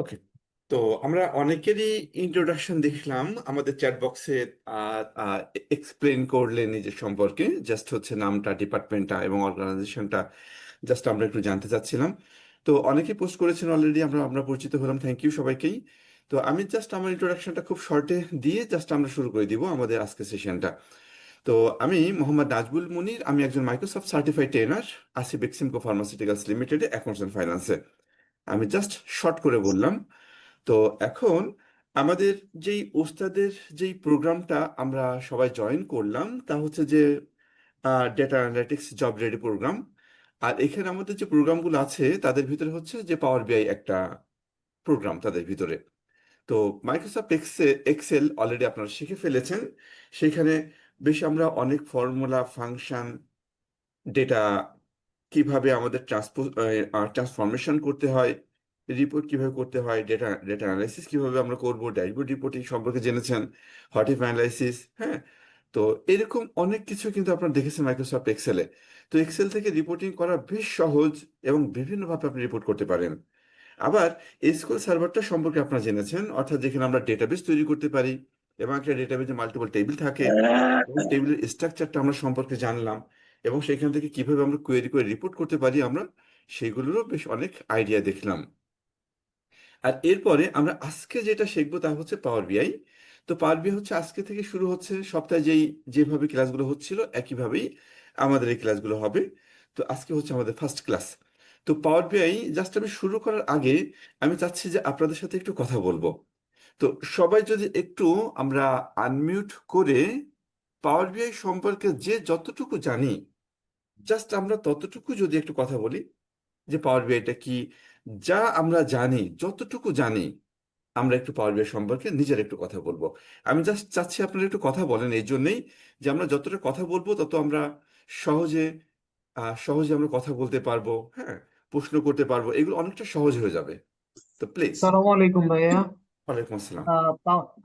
ওকে। তো আমরা অনেকেরই ইন্ট্রোডাকশন দেখলাম আমাদের চ্যাট বক্সে। এক্সপ্লেন করলেন নিজের সম্পর্কে, জাস্ট হচ্ছে নামটা, ডিপার্টমেন্টটা এবং অর্গানাইজেশনটা জাস্ট আমরা একটু জানতে চাচ্ছিলাম। তো অনেকেই পোস্ট করেছেন অলরেডি, আমরা আমরা পরিচিত হলাম, থ্যাংক ইউ সবাইকেই। তো আমি জাস্ট আমার ইন্ট্রোডাকশনটা খুব শর্টে দিয়ে জাস্ট আমরা শুরু করে দিব আমাদের আজকের সেশনটা। তো আমি মোহাম্মদ নাজবুল মুনির, আমি একজন মাইক্রোসফট সার্টিফাইড ট্রেনার, আছি বেক্সিমকো ফার্মাসিউটিক্যালস লিমিটেডে অ্যাকাউন্টস অ্যান্ড ফাইন্যান্সে। আমি জাস্ট শর্ট করে বললাম। তো এখন আমাদের যেই ওস্তাদের যেই প্রোগ্রামটা আমরা সবাই জয়েন করলাম তা হচ্ছে যে data analytics job ready program. আর এখানে আমাদের যে প্রোগ্রামগুলো আছে তাদের ভিতরে হচ্ছে যে পাওয়ার বিআই একটা প্রোগ্রাম তাদের ভিতরে। তো মাইক্রোসফট এক্সেল অলরেডি আপনারা শিখে ফেলেছেন। সেখানে বেশ আমরা অনেক ফর্মুলা, ফাংশন, ডেটা কিভাবে আমাদের ট্রান্সফরমেশন করতে হয়, রিপোর্ট কিভাবে করতে হয়, ডেটা ডেটা অ্যানালাইসিস কিভাবে আমরা করব, ড্যাশবোর্ড রিপোর্টিং সম্পর্কে জেনেছেন, হোয়াট ইফ অ্যানালাইসিস। হ্যাঁ, তো এরকম অনেক কিছু কিন্তু আপনারা দেখেছেন মাইক্রোসফট এক্সেলে। তো এক্সেল থেকে রিপোর্টিং করা বেশ সহজ এবং বিভিন্নভাবে আপনি রিপোর্ট করতে পারেন। আবার এসকিউএল সার্ভারটা সম্পর্কে আপনারা জেনেছেন, অর্থাৎ যেখানে আমরা ডেটাবেস তৈরি করতে পারি এবং একটা ডেটাবেসে মাল্টিপল টেবিল থাকে এবং টেবিলের স্ট্রাকচারটা আমরা সম্পর্কে জানলাম, এবং সেখান থেকে কিভাবে আমরা কোয়েরি করে রিপোর্ট করতে পারি আমরা সেগুলোরও বেশ অনেক আইডিয়া দেখলাম। আর এরপরে আমরা আজকে যেটা শিখবো তা হচ্ছে পাওয়ার বিআই। তো পাওয়ার বিআই হচ্ছে আজকে থেকে শুরু হচ্ছে, সপ্তাহে যেভাবে ক্লাসগুলো হচ্ছিল একইভাবেই আমাদের এই ক্লাসগুলো হবে। তো আজকে হচ্ছে আমাদের ফার্স্ট ক্লাস। তো পাওয়ার বিআই জাস্ট আমি শুরু করার আগে আমি চাচ্ছি যে আপনাদের সাথে একটু কথা বলবো। তো সবাই যদি একটু আমরা আনমিউট করে পাওয়ার বিআই সম্পর্কে যে যতটুকু জানি জাস্ট আমরা ততটুকু যদি একটু কথা বলি, যে পাওয়ার বিআইটা কি, যা আমরা জানি যতটুকু জানি আমরা একটু পাওয়ার বিআই সম্পর্কে নিজের একটু কথা বলবো। আমি জাস্ট চাচ্ছি আপনারা একটু কথা বলেন, এই জন্যেই যে আমরা যতটা কথা বলবো তত আমরা সহজে সহজে আমরা কথা বলতে পারবো। হ্যাঁ, প্রশ্ন করতে পারবো, এগুলো অনেকটা সহজ হয়ে যাবে। তো প্লিজ। সালামু আলাইকুম ভাইয়া। ওয়ালাইকুম আসসালাম।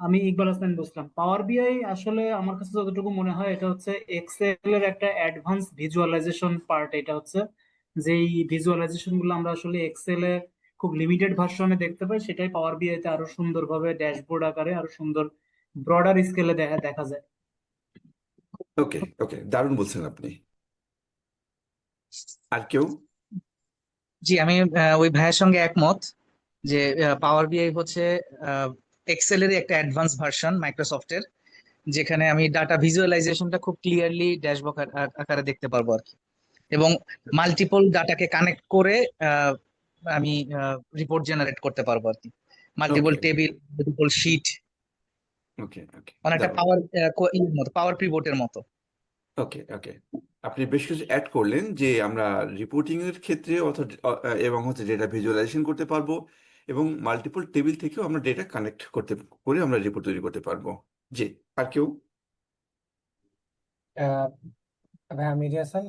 আমি ইকবাল হাসান বলছিলাম। পাওয়ার বিআই আসলে আমার কাছে যতটুকু মনে হয় এটা হচ্ছে এক্সেল এর একটা অ্যাডভান্স ভিজুয়ালাইজেশন পার্ট। এটা হচ্ছে যেই ভিজুয়ালাইজেশন গুলো আমরা আসলে এক্সেলে খুব লিমিটেড ভার্সনে দেখতে পাই, সেটাই পাওয়ার বিআই তে আরো সুন্দরভাবে ড্যাশবোর্ড আকারে আরো সুন্দর ব্রডার স্কেলে দেখা দেখা যায়। ওকে, ওকে, দারুণ বলছেন আপনি। আর কেউ? জি, আমি ওই ভাইয়ের সঙ্গে একমত যে পাওয়ার বিআই হচ্ছে এক্সেলেরই একটা অ্যাডভান্স ভার্সন মাইক্রোসফটের, যেখানে আমি ডাটা ভিজুয়ালাইজেশনটা খুব ক্লিয়ারলি ড্যাশবোর্ড আকারে দেখতে পারবো আর কি। এবং মাল্টিপল ডাটাকে কানেক্ট করে আহ, আমি রিপোর্ট জেনারেট করতে পারবো আর কি। মাল্টিপল ওকে, টেবিল, মাল্টিপল শিট, ওকে, ওকে, অনেকটা দারুণ। পাওয়ার মতো, পাওয়ার পিভটের মতো। ওকে, ওকে, আপনি বেশ কিছু অ্যাড করলেন যে আমরা রিপোর্টিং এর ক্ষেত্রে এবং হচ্ছে ডেটা ভিজুয়ালাইজেশন করতে পারবো, এবং মাল্টিপল টেবিল থেকেও আমরা ডেটা কানেক্ট করতে করে আমরা রিপোর্ট তৈরি করতে পারবো। জি। আর কেউ? আহ ভাই, আমি হাসান।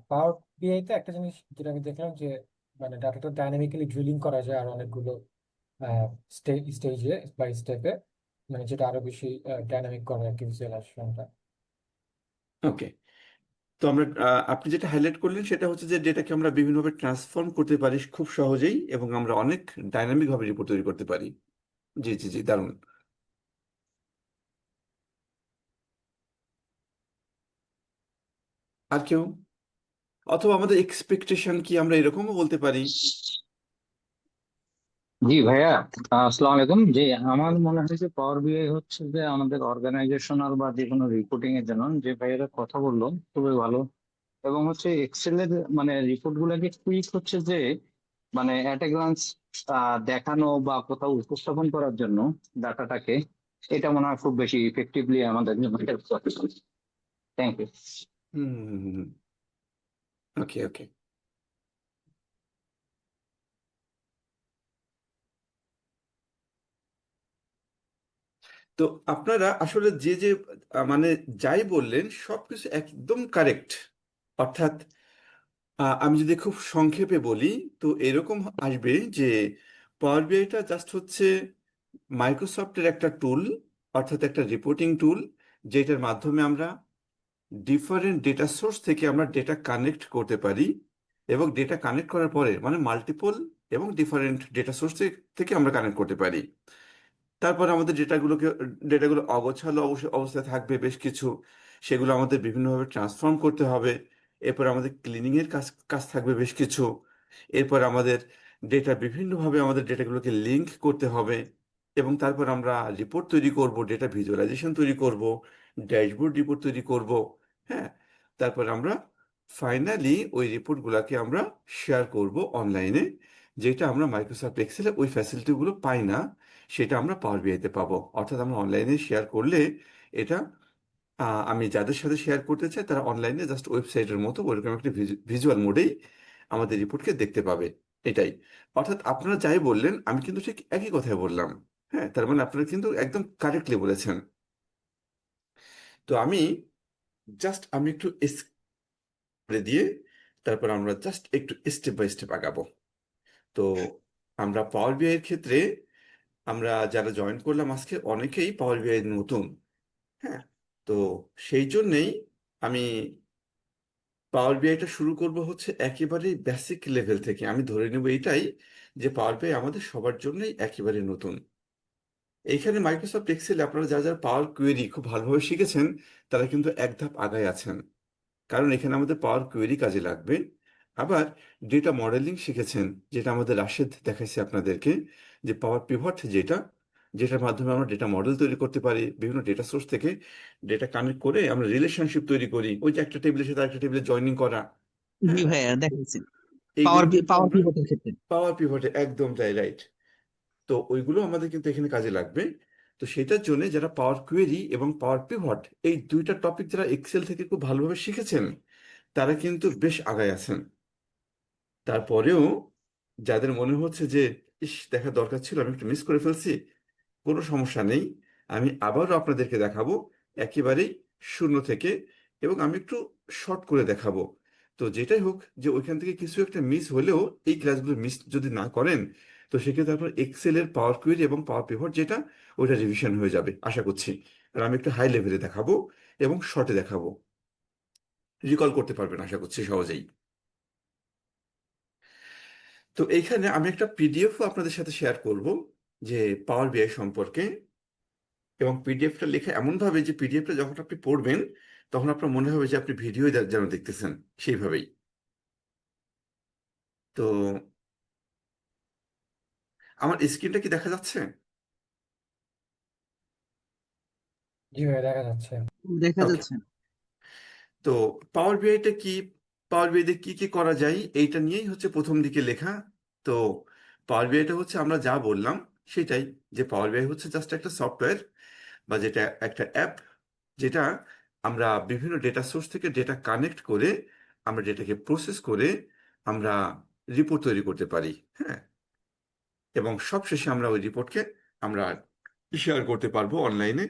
পাওয়ার বিআই তে একটা জিনিস যেটা আমি দেখলাম যে মানে ডাটাটা ডাইনামিক্যালি ড্রিলিং করা যায় আর অনেকগুলো স্টেজে বা স্টেপে, মানে যেটা আরো বেশি ডাইনামিক করে আর কি ভিজুয়ালাইজেশনটা। ওকে। তো আমরা আপনি যেটা হাইলাইট করলেন সেটা হচ্ছে যে ডেটাকে আমরা বিভিন্নভাবে ট্রান্সফর্ম করতে পারি খুব সহজেই, এবং আমরা অনেক ডাইনামিক ভাবে রিপোর্ট তৈরি করতে পারি। জি, জি, জি, দারুণ। আর কেউ? অথবা আমাদের এক্সপেকটেশন কি, আমরা এরকমও বলতে পারি। জি ভাইয়া, আসসালামু আলাইকুম। জি, আমার মনে হয় যে পাওয়ার বিআই হচ্ছে যে আমাদের অর্গানাইজেশনাল বা যে কোনো রিপোর্টিং এর জন্য, যে ভাইয়ারা কথা বললো খুবই ভালো। এবং হচ্ছে এক্সেল এর মানে রিপোর্ট গুলাকে কুইক হচ্ছে যে মানে এট এ গ্লান্স দেখানো বা কোথাও উপস্থাপন করার জন্য ডাটাটাকে, এটা মনে হয় খুব বেশি ইফেক্টিভলি আমাদের জন্য হেল্প করে। Thank you. হুম, হুম, হুম। Okay, okay. তো আপনারা আসলে যে যে মানে যাই বললেন সবকিছু একদম কারেক্ট। অর্থাৎ আমি যদি খুব সংক্ষেপে বলি তো এরকম আসবে যে পাওয়ার বিআইটা জাস্ট হচ্ছে মাইক্রোসফটের একটা টুল, অর্থাৎ একটা রিপোর্টিং টুল, যেটার মাধ্যমে আমরা ডিফারেন্ট ডেটা সোর্স থেকে আমরা ডেটা কানেক্ট করতে পারি এবং ডেটা কানেক্ট করার পরে মানে মাল্টিপল এবং ডিফারেন্ট ডেটা সোর্স থেকে আমরা কানেক্ট করতে পারি। তারপরে আমাদের ডেটাগুলো অগোছালো অবস্থায় থাকবে বেশ কিছু, সেগুলো আমাদের বিভিন্নভাবে ট্রান্সফর্ম করতে হবে। এরপর আমাদের ক্লিনিং এর কাজ কাজ থাকবে বেশ কিছু। এরপর আমাদের বিভিন্নভাবে আমাদের ডেটাগুলোকে লিংক করতে হবে, এবং তারপর আমরা রিপোর্ট তৈরি করব, ডেটা ভিজুয়ালাইজেশন তৈরি করব, ড্যাশবোর্ড রিপোর্ট তৈরি করব। হ্যাঁ, তারপর আমরা ফাইনালি ওই রিপোর্টগুলোকে আমরা শেয়ার করব অনলাইনে, যেটা আমরা মাইক্রোসফট এক্সেলে ওই ফ্যাসিলিটিগুলো পাই না, সেটা আমরা পাওয়ার বিআইতে পাবো। অর্থাৎ আমরা অনলাইনে শেয়ার করলে এটা আমি যাদের সাথে শেয়ার করতে চাই তারা অনলাইনে জাস্ট ওয়েবসাইটের মতো ওইরকম একটা ভিজুয়াল মোডেই আমাদের রিপোর্টকে দেখতে পাবে। এটাই। অর্থাৎ আপনারা যাই বললেন আমি কিন্তু ঠিক একই কথাই বললাম। হ্যাঁ, তার মানে আপনারা কিন্তু একদম কারেক্টলি বলেছেন। তো আমি একটু করে দিয়ে তারপর আমরা জাস্ট একটু স্টেপ বাই স্টেপ আগাবো। তো আমরা পাওয়ার বিআই এর ক্ষেত্রে আমরা যারা জয়েন করলাম আজকে অনেকেই পাওয়ার বিআই নতুন। হ্যাঁ, তো সেই জন্যেই আমি পাওয়ার বিআইটা শুরু করব হচ্ছে একেবারে বেসিক লেভেল থেকে। আমি ধরে নেব এইটাই যে পাওয়ার বিআই আমাদের সবার জন্যই একেবারে নতুন। এইখানে মাইক্রোসফট এক্সেলে আপনারা যারা যারা পাওয়ার কোয়েরি খুব ভালোভাবে শিখেছেন তারা কিন্তু এক ধাপ আগায় আছেন, কারণ এখানে আমাদের পাওয়ার কোয়েরি কাজে লাগবে। আবার ডেটা মডেলিং শিখেছেন, যেটা আমাদের রাশেদ দেখাইছে আপনাদেরকে, যে পাওয়ার পিভট যেটার মাধ্যমে আমরা ডেটা মডেল তৈরি করতে পারি, বিভিন্ন ডেটা সোর্স থেকে ডেটা কানেক্ট করে আমরা রিলেশনশিপ তৈরি করি, ওই যে একটা টেবিলের সাথে আরেকটা টেবিলে জয়েনিং করা। জি হ্যাঁ, ভাইয়া দেখাচ্ছি এইগুলো কিন্তু পাওয়ার আমরা পিভটের ক্ষেত্রে। পাওয়ার পিভটে একদম তাই, রাইট। তো ওইগুলো আমাদের কিন্তু এখানে কাজে লাগবে। তো সেটার জন্য যারা পাওয়ার কোয়েরি এবং পাওয়ার পিভট এই দুইটা টপিক যারা এক্সেল থেকে খুব ভালোভাবে শিখেছেন তারা কিন্তু বেশ আগায় আছেন। তারপরেও যাদের মনে হচ্ছে যে ইস দেখা দরকার ছিল, আমি একটু মিস করে ফেলছি, কোনো সমস্যা নেই। আমি আবারও আপনাদেরকে দেখাবো একেবারেই শূন্য থেকে, এবং আমি একটু শর্ট করে দেখাবো। তো যেটাই হোক, যে ওইখান থেকে কিছু একটা মিস হলেও এই ক্লাসগুলো মিস যদি না করেন তো সেক্ষেত্রে আপনার এক্সেলের পাওয়ার কোয়েরি এবং পাওয়ার পিভট যেটা ওইটা রিভিশন হয়ে যাবে আশা করছি। আর আমি একটু হাই লেভেলে দেখাবো এবং শর্টে দেখাবো, রিকল করতে পারবেন আশা করছি সহজেই। তো এইখানে আমি একটা পিডিএফও আপনাদের সাথে শেয়ার করব যে পাওয়ার বিআই সম্পর্কে, এবং পিডিএফটা লেখা এমনভাবে যে পিডিএফটা যখন আপনি পড়বেন তখন আপনার মনে হবে যে আপনি ভিডিও যেন দেখতেছেন সেইভাবেই। তো আমার স্ক্রিনটা কি দেখা যাচ্ছে? জি ভাই, দেখা যাচ্ছে। দেখা ওকে। যাচ্ছে। তো পাওয়ার বিআইটা কি, পাওয়ার বিআইতে কি কি করা যায় এইটা নিয়েই হচ্ছে প্রথম দিকে লেখা। তো পাওয়ার বিআইটা হচ্ছে আমরা যা বললাম সেটাই, যে পাওয়ার বিআই হচ্ছে জাস্ট একটা সফটওয়্যার বা যেটা একটা অ্যাপ, যেটা আমরা বিভিন্ন ডেটা সোর্স থেকে ডেটা কানেক্ট করে আমরা ডেটাকে প্রসেস করে আমরা রিপোর্ট তৈরি করতে পারি। হ্যাঁ, এবং সবশেষে আমরা ওই রিপোর্টকে আমরা শেয়ার করতে পারবো অনলাইনে,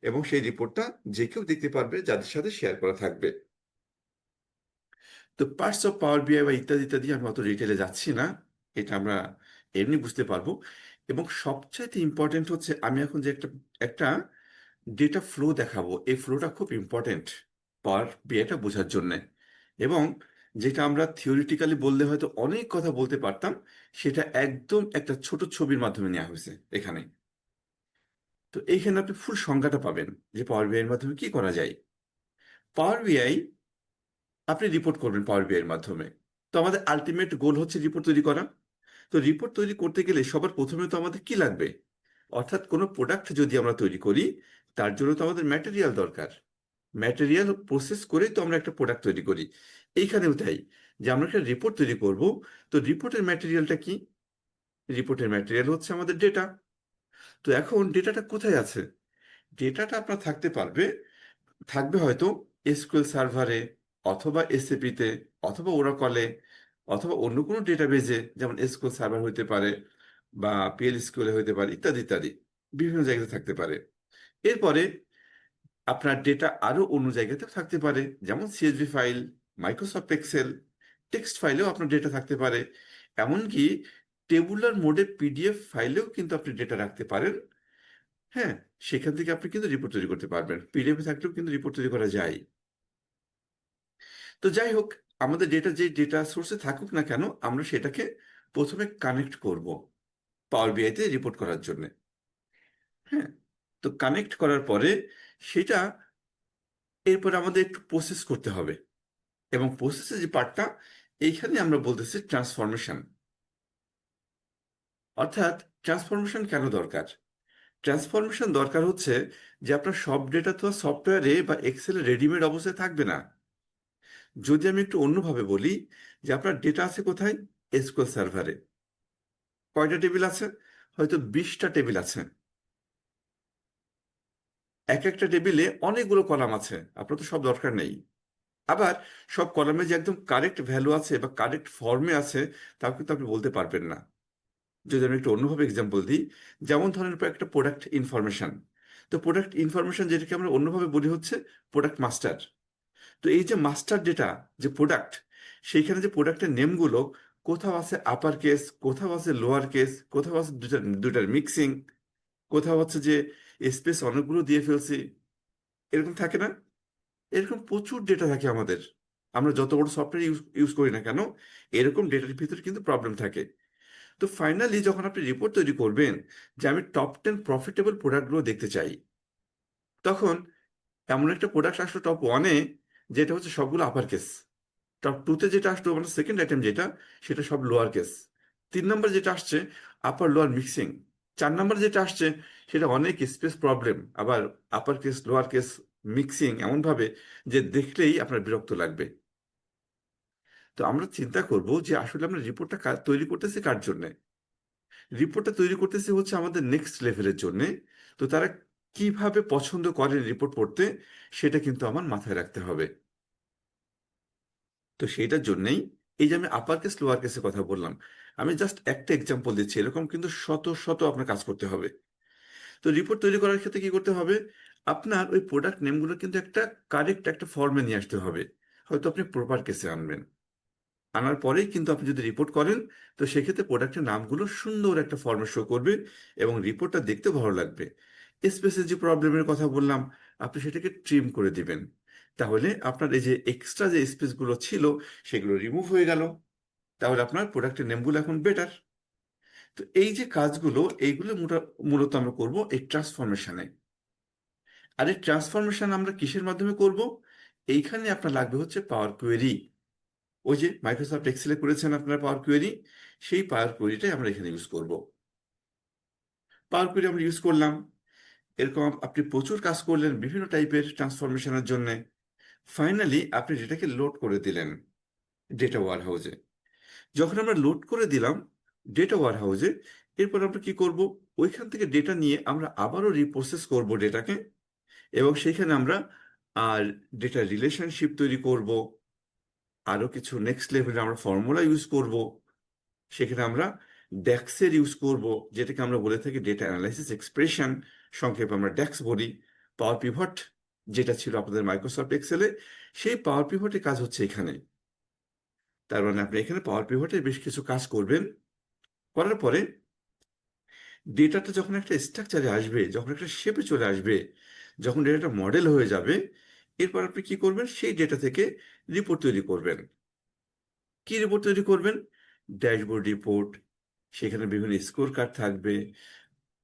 এবং সেই রিপোর্টটা যে কেউ দেখতে পারবে যাদের সাথে শেয়ার করা থাকবে। তো পার্টস অফ পাওয়ার বিআই বা ইত্যাদি ইত্যাদি আমি অত ডিটেলে যাচ্ছি না, এটা আমরা এমনি বুঝতে পারবো। এবং সবচাইতে ইম্পর্টেন্ট হচ্ছে আমি এখন যে একটা একটা ডেটা ফ্লো দেখাবো, এই ফ্লোটা খুব ইম্পর্টেন্ট পাওয়ার বিআইটা বোঝার জন্যে। এবং যেটা আমরা থিওরিটিক্যালি বললে হয়তো অনেক কথা বলতে পারতাম, সেটা একদম একটা ছোট ছবির মাধ্যমে নেওয়া হয়েছে এখানে। তো এইখানে আপনি ফুল সংজ্ঞাটা পাবেন যে পাওয়ার বিআই এর মাধ্যমে কি করা যায়। পাওয়ার বিআই আপনি রিপোর্ট করবেন পাওয়ার বিআই এর মাধ্যমে। তো আমাদের আলটিমেট গোল হচ্ছে রিপোর্ট তৈরি করা। তো রিপোর্ট তৈরি করতে গেলে সবার প্রথমে তো আমাদের কি লাগবে, অর্থাৎ কোনো প্রোডাক্ট যদি আমরা তৈরি করি তার জন্য তো আমাদের ম্যাটেরিয়াল দরকার। ম্যাটেরিয়াল প্রসেস করেই তো আমরা একটা প্রোডাক্ট তৈরি করি। এইখানেও তাই, যে আমরা একটা রিপোর্ট তৈরি করব। তো রিপোর্টের ম্যাটেরিয়ালটা কি? রিপোর্টের ম্যাটেরিয়াল হচ্ছে আমাদের ডেটা। তো এখন ডেটাটা কোথায় আছে? ডেটাটা আপনার থাকবে হয়তো এসকিউএল সার্ভারে, অথবা এসএপিতে, অথবা ওরাকলে, অথবা অন্য কোনো ডেটাবেজে, যেমন এসকিউএল সার্ভার হইতে পারে বা পিএল এসকিউএল হইতে পারে, ইত্যাদি ইত্যাদি বিভিন্ন জায়গাতে থাকতে পারে। এরপরে আপনার ডেটা আরো অন্য জায়গাতে থাকতে পারে, যেমন CSV file, Microsoft Excel, text ফাইলেও আপনার ডেটা থাকতে পারে। এমনকি টেবুলার মোডে পিডিএফ ফাইলেও কিন্তু আপনি ডেটা রাখতে পারেন। হ্যাঁ, সেখান থেকে আপনি কিন্তু রিপোর্ট তৈরি করতে পারবেন। পিডিএফ থাকলেও কিন্তু রিপোর্ট তৈরি করা যায়। তো যাই হোক, আমাদের ডেটা যে ডেটা সোর্সে থাকুক না কেন, আমরা সেটাকে প্রথমে কানেক্ট করব পাওয়ার বিআইতে রিপোর্ট করার জন্য। হ্যাঁ, তো কানেক্ট করার পরে সেটা এরপরে আমাদের একটু প্রসেস করতে হবে, এবং প্রসেসের যে পার্টটা, এইখানে আমরা বলতেছি ট্রান্সফরমেশন। অর্থাৎ ট্রান্সফরমেশন কেন দরকার? ট্রান্সফরমেশন দরকার হচ্ছে যে আপনার সব ডেটা তো সফটওয়্যারে বা এক্সেলে রেডিমেড অবস্থায় থাকবে না। যদি আমি একটু অন্যভাবে বলি, যে আপনার ডেটা আছে কোথায়? এসকিউএল সার্ভারে। কয়টা টেবিল আছে? হয়তো 20টা টেবিল আছে। এক একটা টেবিলে অনেকগুলো কলাম আছে, আপনার তো সব দরকার নেই। আবার সব কলামে যে একদম কারেক্ট ভ্যালু আছে বা কারেক্ট ফর্মে আছে, তাও কিন্তু আপনি বলতে পারবেন না। যদি আমি একটু অন্যভাবে এক্সাম্পল দিই, যেমন ধরেন একটা প্রোডাক্ট ইনফরমেশন। তো প্রোডাক্ট ইনফরমেশন যেটাকে আমরা অন্যভাবে বলি হচ্ছে প্রোডাক্ট মাস্টার। তো এই যে মাস্টার ডেটা, যে প্রোডাক্ট, সেইখানে যে প্রোডাক্টের নেমগুলো কোথাও আছে আপার কেস, কোথাও আছে লোয়ার কেস, কোথাও আছে দুটার মিক্সিং, কোথাও হচ্ছে যে স্পেস অনেকগুলো দিয়ে ফেলছি, এরকম থাকে না? এরকম প্রচুর ডেটা থাকে আমাদের। আমরা যত বড় সফটওয়্যার ইউজ ইউজ করি না কেন, এরকম ডেটার ভিতরে কিন্তু প্রবলেম থাকে। তো ফাইনালি যখন আপনি রিপোর্ট তৈরি করবেন যে আমি টপ 10 প্রফিটেবল প্রোডাক্টগুলো দেখতে চাই, তখন এমন একটা প্রোডাক্ট আসলো টপ 1-এ, যেটা হচ্ছে সবগুলো আপার কেস। টপ 2-তে যেটা আসলো, মানে সেকেন্ড আইটেম যেটা, সেটা সব লোয়ার কেস। 3 নম্বর যেটা আসছে, আপার লোয়ার মিক্সিং। 4 নম্বর যেটা আসছে, সেটা অনেক স্পেস প্রবলেম, আবার upper case lower case mixing এমনভাবে যে দেখলেই আপনার বিরক্ত লাগবে। তো আমরা চিন্তা করব যে আসলে আমরা রিপোর্টটা তৈরি করতেছি কার জন্য? রিপোর্টটা তৈরি করতেছি হচ্ছে আমাদের নেক্সট লেভেলের জন্য। তো তারা কিভাবে পছন্দ করে রিপোর্ট পড়তে, সেটা কিন্তু আমার মাথায় রাখতে হবে। তো সেইটার জন্যই এই যে আমি আপার কেস লোয়ার কেসের কথা বললাম, আমি জাস্ট একটা এক্সাম্পল দিচ্ছি, এরকম কিন্তু শত শত আপনার কাজ করতে হবে। তো রিপোর্ট তৈরি করার ক্ষেত্রে কি করতে হবে? আপনার ওই প্রোডাক্ট নেমগুলো কিন্তু একটা কারেক্ট একটা ফর্মে নিয়ে আসতে হবে। হয়তো আপনি প্রপার কেসে আনবেন, আনার পরেই কিন্তু আপনি যদি রিপোর্ট করেন, তো সেক্ষেত্রে প্রোডাক্টের নামগুলো সুন্দর একটা ফর্মে শো করবে এবং রিপোর্টটা দেখতে ভালো লাগবে। স্পেসের যে প্রবলেমের কথা বললাম, আপনি সেটাকে ট্রিম করে দিবেন। তাহলে আপনার এই যে এক্সট্রা যে স্পেসগুলো ছিল, সেগুলো রিমুভ হয়ে গেল। তাহলে আপনার প্রোডাক্টের নেমগুলো এখন বেটার। তো এই যে কাজগুলো, এইগুলো মূলত আমরা করব এই ট্রান্সফরমেশনে। আর এই ট্রান্সফরমেশন আমরা কিসের মাধ্যমে করব? এইখানে আপনার লাগবে হচ্ছে পাওয়ার কোয়েরি। ওই যে মাইক্রোসফট এক্সেলে করেছেন আপনারা পাওয়ার কোয়েরি, সেই পাওয়ার কোয়েরিটাই আমরা এখানে ইউজ করব। পাওয়ার কোয়েরি আমরা ইউজ করলাম, এরকম আপনি প্রচুর কাজ করলেন বিভিন্ন টাইপের ট্রান্সফরমেশনের জন্য। ফাইনালি আপনি ডেটাকে লোড করে দিলেন ডেটা ওয়ার হাউসে। যখন আমরা লোড করে দিলাম ডেটা ওয়ার হাউসে, এরপর আমরা কি করব? ওইখান থেকে ডেটা নিয়ে আমরা আবারও রিপ্রসেস করব ডেটাকে, এবং সেইখানে আমরা আর ডেটা রিলেশনশিপ তৈরি করব। আরো কিছু নেক্সট লেভেলে আমরা ফর্মুলা ইউজ করব। সেখানে আমরা ড্যাক্সের ইউজ করব, যেটাকে আমরা বলে থাকি ডেটা অ্যানালাইসিস এক্সপ্রেশন, সংক্ষেপে আমরা ড্যাক্স বলি। পাওয়ার পিভট যেটা ছিল আপনাদের মাইক্রোসফট এক্সেলে, সেই পাওয়ার পিভটের কাজ হচ্ছে এখানে। তার মানে আপনি এখানে পাওয়ার পিভটে বেশ কিছু কাজ করবেন। করার পরে ডেটাটা যখন একটা স্ট্রাকচারে আসবে, যখন একটা শেপে চলে আসবে, যখন ডেটাটা মডেল হয়ে যাবে, এরপর আপনি কি করবেন? সেই ডেটা থেকে রিপোর্ট তৈরি করবেন। কি রিপোর্ট তৈরি করবেন? Dashboard report. সেখানে বিভিন্ন স্কোর কার্ড থাকবে,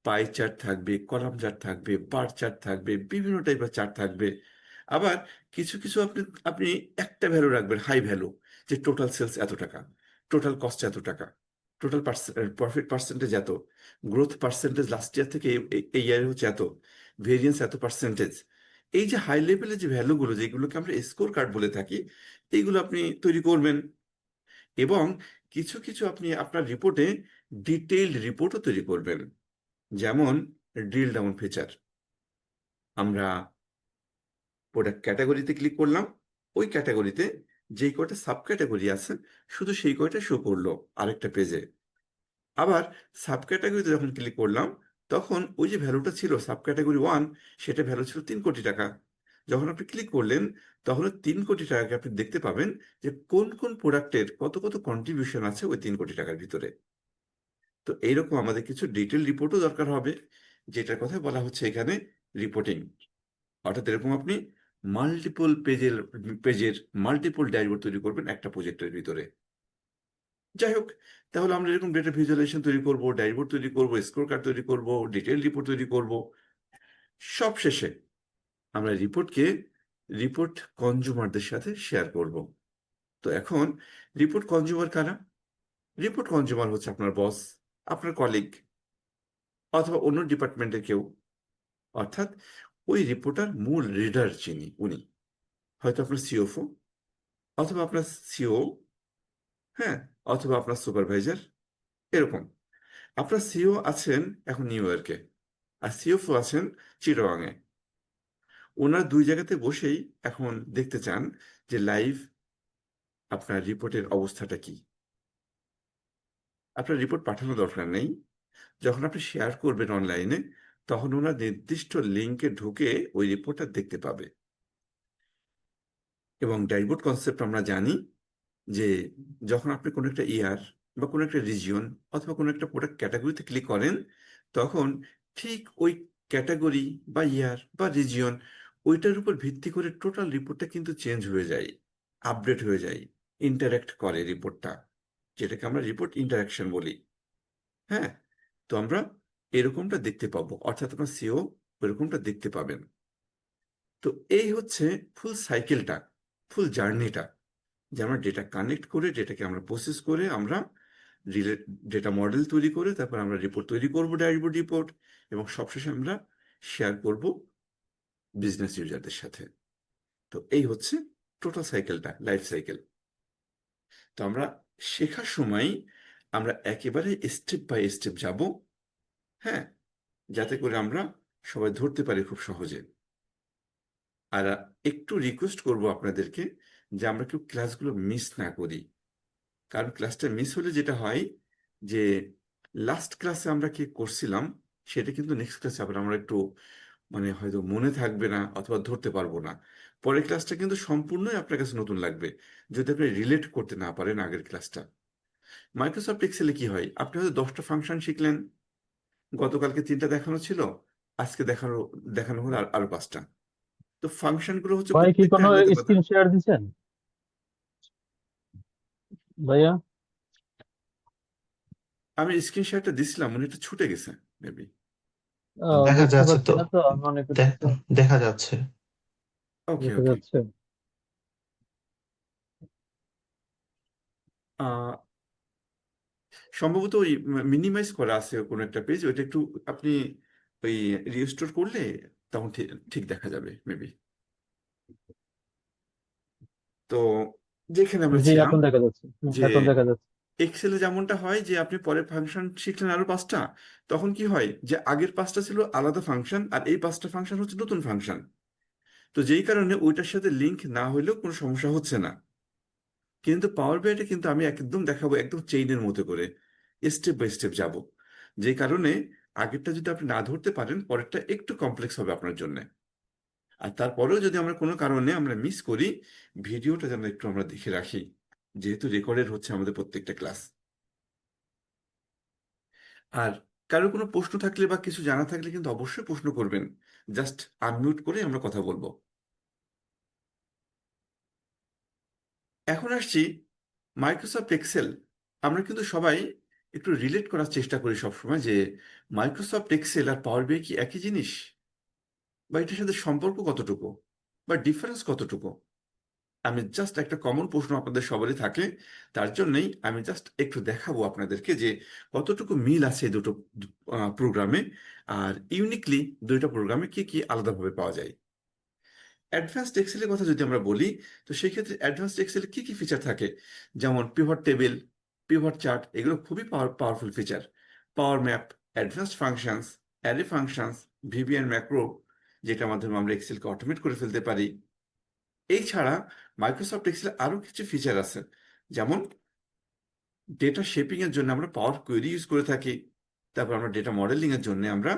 পাই চার্ট থাকবে, কলাম চার্ট থাকবে, বার চার্ট থাকবে, বিভিন্ন টাইপের চার্ট থাকবে। আবার কিছু কিছু আপনি আপনি একটা ভ্যালু রাখবেন, হাই ভ্যালু, যে টোটাল সেলস এত টাকা, টোটাল কস্ট এত টাকা, টোটাল প্রফিট পার্সেন্টেজ এত, গ্রোথ পার্সেন্টেজ লাস্ট ইয়ার থেকে এই ইয়ারে হচ্ছে এত, ভেরিয়েন্স এত পার্সেন্টেজ। এই যে হাই লেভেলের যে ভ্যালুগুলো, যেগুলোকে আমরা স্কোর কার্ড বলে থাকি, এইগুলো আপনি তৈরি করবেন। এবং কিছু কিছু আপনি আপনার রিপোর্টে ডিটেইলড রিপোর্টও তৈরি করবেন। যেমন ড্রিল ডাউন ফিচার, আমরা প্রোডাক্ট ক্যাটাগরিতে ক্লিক করলাম, ওই ক্যাটাগরিতে যেই কয়টা সাব ক্যাটাগরি আছে, শুধু সেই কয়টা শো করলো আরেকটা পেজে। আবার সাব ক্যাটাগরিতে যখন ক্লিক করলাম, তখন ওই যে ভ্যালুটা ছিল সাব ক্যাটাগরি 1, সেটা ভ্যালু ছিল 3 কোটি টাকা। যখন আপনি ক্লিক করলেন, তখন 3 কোটি টাকাকে আপনি দেখতে পাবেন যে কোন কোন প্রোডাক্টের কত কত কন্ট্রিবিউশন আছে ওই 3 কোটি টাকার ভিতরে। তো এইরকম আমাদের কিছু ডিটেল রিপোর্টও দরকার হবে, যেটার কথা বলা হচ্ছে এখানে রিপোর্টিং। অর্থাৎ এরকম আপনি মাল্টিপল পেজের মাল্টিপল ড্যাশবোর্ড তৈরি করবেন একটা প্রজেক্টের ভিতরে। যাই হোক, তাহলে আমরা এরকম ডেটা ভিজুয়ালাইজেশন তৈরি করব, ড্যাশবোর্ড তৈরি করব, স্কোর কার্ড তৈরি করব, ডিটেল রিপোর্ট তৈরি করব। সব শেষে আমরা রিপোর্ট কনজিউমারদের সাথে শেয়ার করব। তো এখন রিপোর্ট কনজিউমার কারা? রিপোর্ট কনজিউমার হচ্ছে আপনার বস, আপনার কলিগ, অথবা অন্য ডিপার্টমেন্টের কেউ। অর্থাৎ ওই রিপোর্টার মূল রিডার যিনি, উনি হয়তো আপনার সিওএফও, অথবা আপনার সিও, হ্যাঁ, অথবা আপনার সুপারভাইজার। এরকম আপনার সিও আছেন এখন নিউ ইয়র্কে, আর সিওএফও আছেন চিটাগাংয়ে। ওনার দুই জায়গাতে বসেই এখন দেখতে চান যে লাইভ আপনার রিপোর্টের অবস্থাটা কি। আপনার রিপোর্ট পাঠানোর দরকার নেই, যখন আপনি শেয়ার করবেন অনলাইনে তখন ওনার নির্দিষ্ট লিঙ্কে ঢুকে ওই রিপোর্টটা দেখতে পাবে। এবং ড্যাশবোর্ড কনসেপ্ট আমরা জানি যে যখন আপনি কোনো একটা ইয়ার বা কোনো একটা রিজিয়ন অথবা কোনো একটা প্রোডাক্ট ক্যাটাগরিতে ক্লিক করেন, তখন ঠিক ওই ক্যাটাগরি বা ইয়ার বা রিজিয়ন ওইটার উপর ভিত্তি করে টোটাল রিপোর্টটা কিন্তু চেঞ্জ হয়ে যায়, আপডেট হয়ে যায়, ইন্টারাক্ট করে রিপোর্টটা, যেটাকে আমরা রিপোর্ট ইন্টারাকশন বলি। হ্যাঁ, তো আমরা এরকমটা দেখতে পাবো, অর্থাৎ আপনার সিও এরকমটা দেখতে পাবেন। তো এই হচ্ছে ফুল সাইকেলটা, ফুল জার্নিটা, যে আমরা ডেটা কানেক্ট করে ডেটাকে আমরা প্রসেস করে আমরা ডেটা মডেল তৈরি করে তারপর আমরা রিপোর্ট তৈরি করব, ড্যাশবোর্ড রিপোর্ট, এবং সবশেষে আমরা শেয়ার করব বিজনেস ইউজারদের সাথে। তো এই হচ্ছে টোটাল সাইকেলটা, লাইফ সাইকেল। তো আমরা শেখার সময় আমরা একেবারে স্টেপ বাই স্টেপ যাব, হ্যাঁ, যাতে করে আমরা সবাই ধরতে পারি খুব সহজে। আর একটু রিকোয়েস্ট করব আপনাদেরকে যে আমরা কেউ ক্লাসগুলো মিস না করি, কারণ ক্লাসটা মিস হলে যেটা হয় যে লাস্ট ক্লাসে আমরা কি করছিলাম সেটা কিন্তু নেক্সট ক্লাসে আবার আমরা একটু মানে হয়তো মনে থাকবে না অথবা ধরতে পারবো না। পরের ক্লাসটা কিন্তু সম্পূর্ণই আপনার কাছে নতুন লাগবে যদি আপনি রিলেট করতে না পারেন আগের ক্লাসটা। মাইক্রোসফট এক্সেলে কি হয়, আপনি হয়তো 10টা ফাংশন শিখলেন, গতকালকে 3টা দেখানো ছিল, আজকে দেখানো হলো আরো 5টা। তো ফাংশনগুলো হচ্ছে ভাই কি প্রত্যেকটা কোনো আলাদা আলাদা। স্ক্রিন শেয়ার দিছেন ভাইয়া? আমি স্ক্রিন শেয়ারটা দিছিলাম, মনে একটু ছুটে গেছে মেবি। দেখা বুঝতে যাচ্ছে পারছি তো, না তো আমি মনে করতেছি দেখা যাচ্ছে। ওকে দেখা ওকে। যাচ্ছে। সম্ভবত ওই মিনিমাইজ করা আছে কোনো একটা পেজ, ওইটা একটু আপনি ওই রিস্টোর করলে তখন ঠিক ঠিক দেখা যাবে মেবি। তো যেখানে আমরা জি ছিলাম এখন দেখা যাচ্ছে, যে এখন দেখা যাচ্ছে। এক্সেলে যেমনটা হয় যে আপনি পরে ফাংশন শিখলেন আরো 5টা, তখন কি হয় যে আগের 5টা ছিল আলাদা ফাংশন আর এই 5টা ফাংশন হচ্ছে নতুন ফাংশন। তো যেই কারণে ওইটার সাথে লিংক না হইলেও কোনো সমস্যা হচ্ছে না। কিন্তু পাওয়ার বিআইটা কিন্তু আমি একদম দেখাবো একদম চেইনের মতো করে, স্টেপ বাই স্টেপ যাব, যে কারণে আগেরটা যদি আপনি না ধরতে পারেন পরেরটা একটু কমপ্লেক্স হবে আপনার জন্য। আর তারপরেও যদি আমরা কোনো কারণে আমরা মিস করি, ভিডিওটা যেন একটু আমরা দেখে রাখি, যেহেতু রেকর্ডেড হচ্ছে আমাদের প্রত্যেকটা ক্লাস। আর কারো কোনো প্রশ্ন থাকলে বা কিছু জানা থাকলে কিন্তু অবশ্যই প্রশ্ন করবেন, জাস্ট আনমিউট করে আমরা কথা বলবো। এখন আসছি মাইক্রোসফট এক্সেল। আমরা কিন্তু সবাই একটু রিলেট করার চেষ্টা করি সবসময় যে মাইক্রোসফট এক্সেল আর পাওয়ার বিআই কি একই জিনিস, বা এটার সাথে সম্পর্ক কতটুকু বা ডিফারেন্স কতটুকু। আমি জাস্ট একটা কমন প্রশ্ন আপনাদের সবারই থাকে, তার জন্যই আমি জাস্ট একটু দেখাবো আপনাদেরকে যে কতটুকু মিল আছে এই দুটো প্রোগ্রামে, আর ইউনিকলি দুইটা প্রোগ্রামে কি কি আলাদাভাবে পাওয়া যায়। অ্যাডভান্সড এক্সেলের কথা যদি আমরা বলি, তো সেই ক্ষেত্রে অ্যাডভান্সড এক্সেলে কি কি ফিচার থাকে, যেমন পিভট টেবিল, পিভট চার্ট, এগুলো খুবই powerful feature. Power map, advanced functions, array functions, VBN macro, যেটার মাধ্যমে আমরা এক্সেলকে অটোমেট করে ফেলতে পারি। এছাড়া মাইক্রোসফট এক্সেলে আরো কিছু ফিচার আছে, যেমন ডেটা শেপিং এর জন্য আমরা পাওয়ার কোয়েরি ইউজ করে থাকি, তারপর আমরা ডেটা মডেলিং এর জন্য আমরা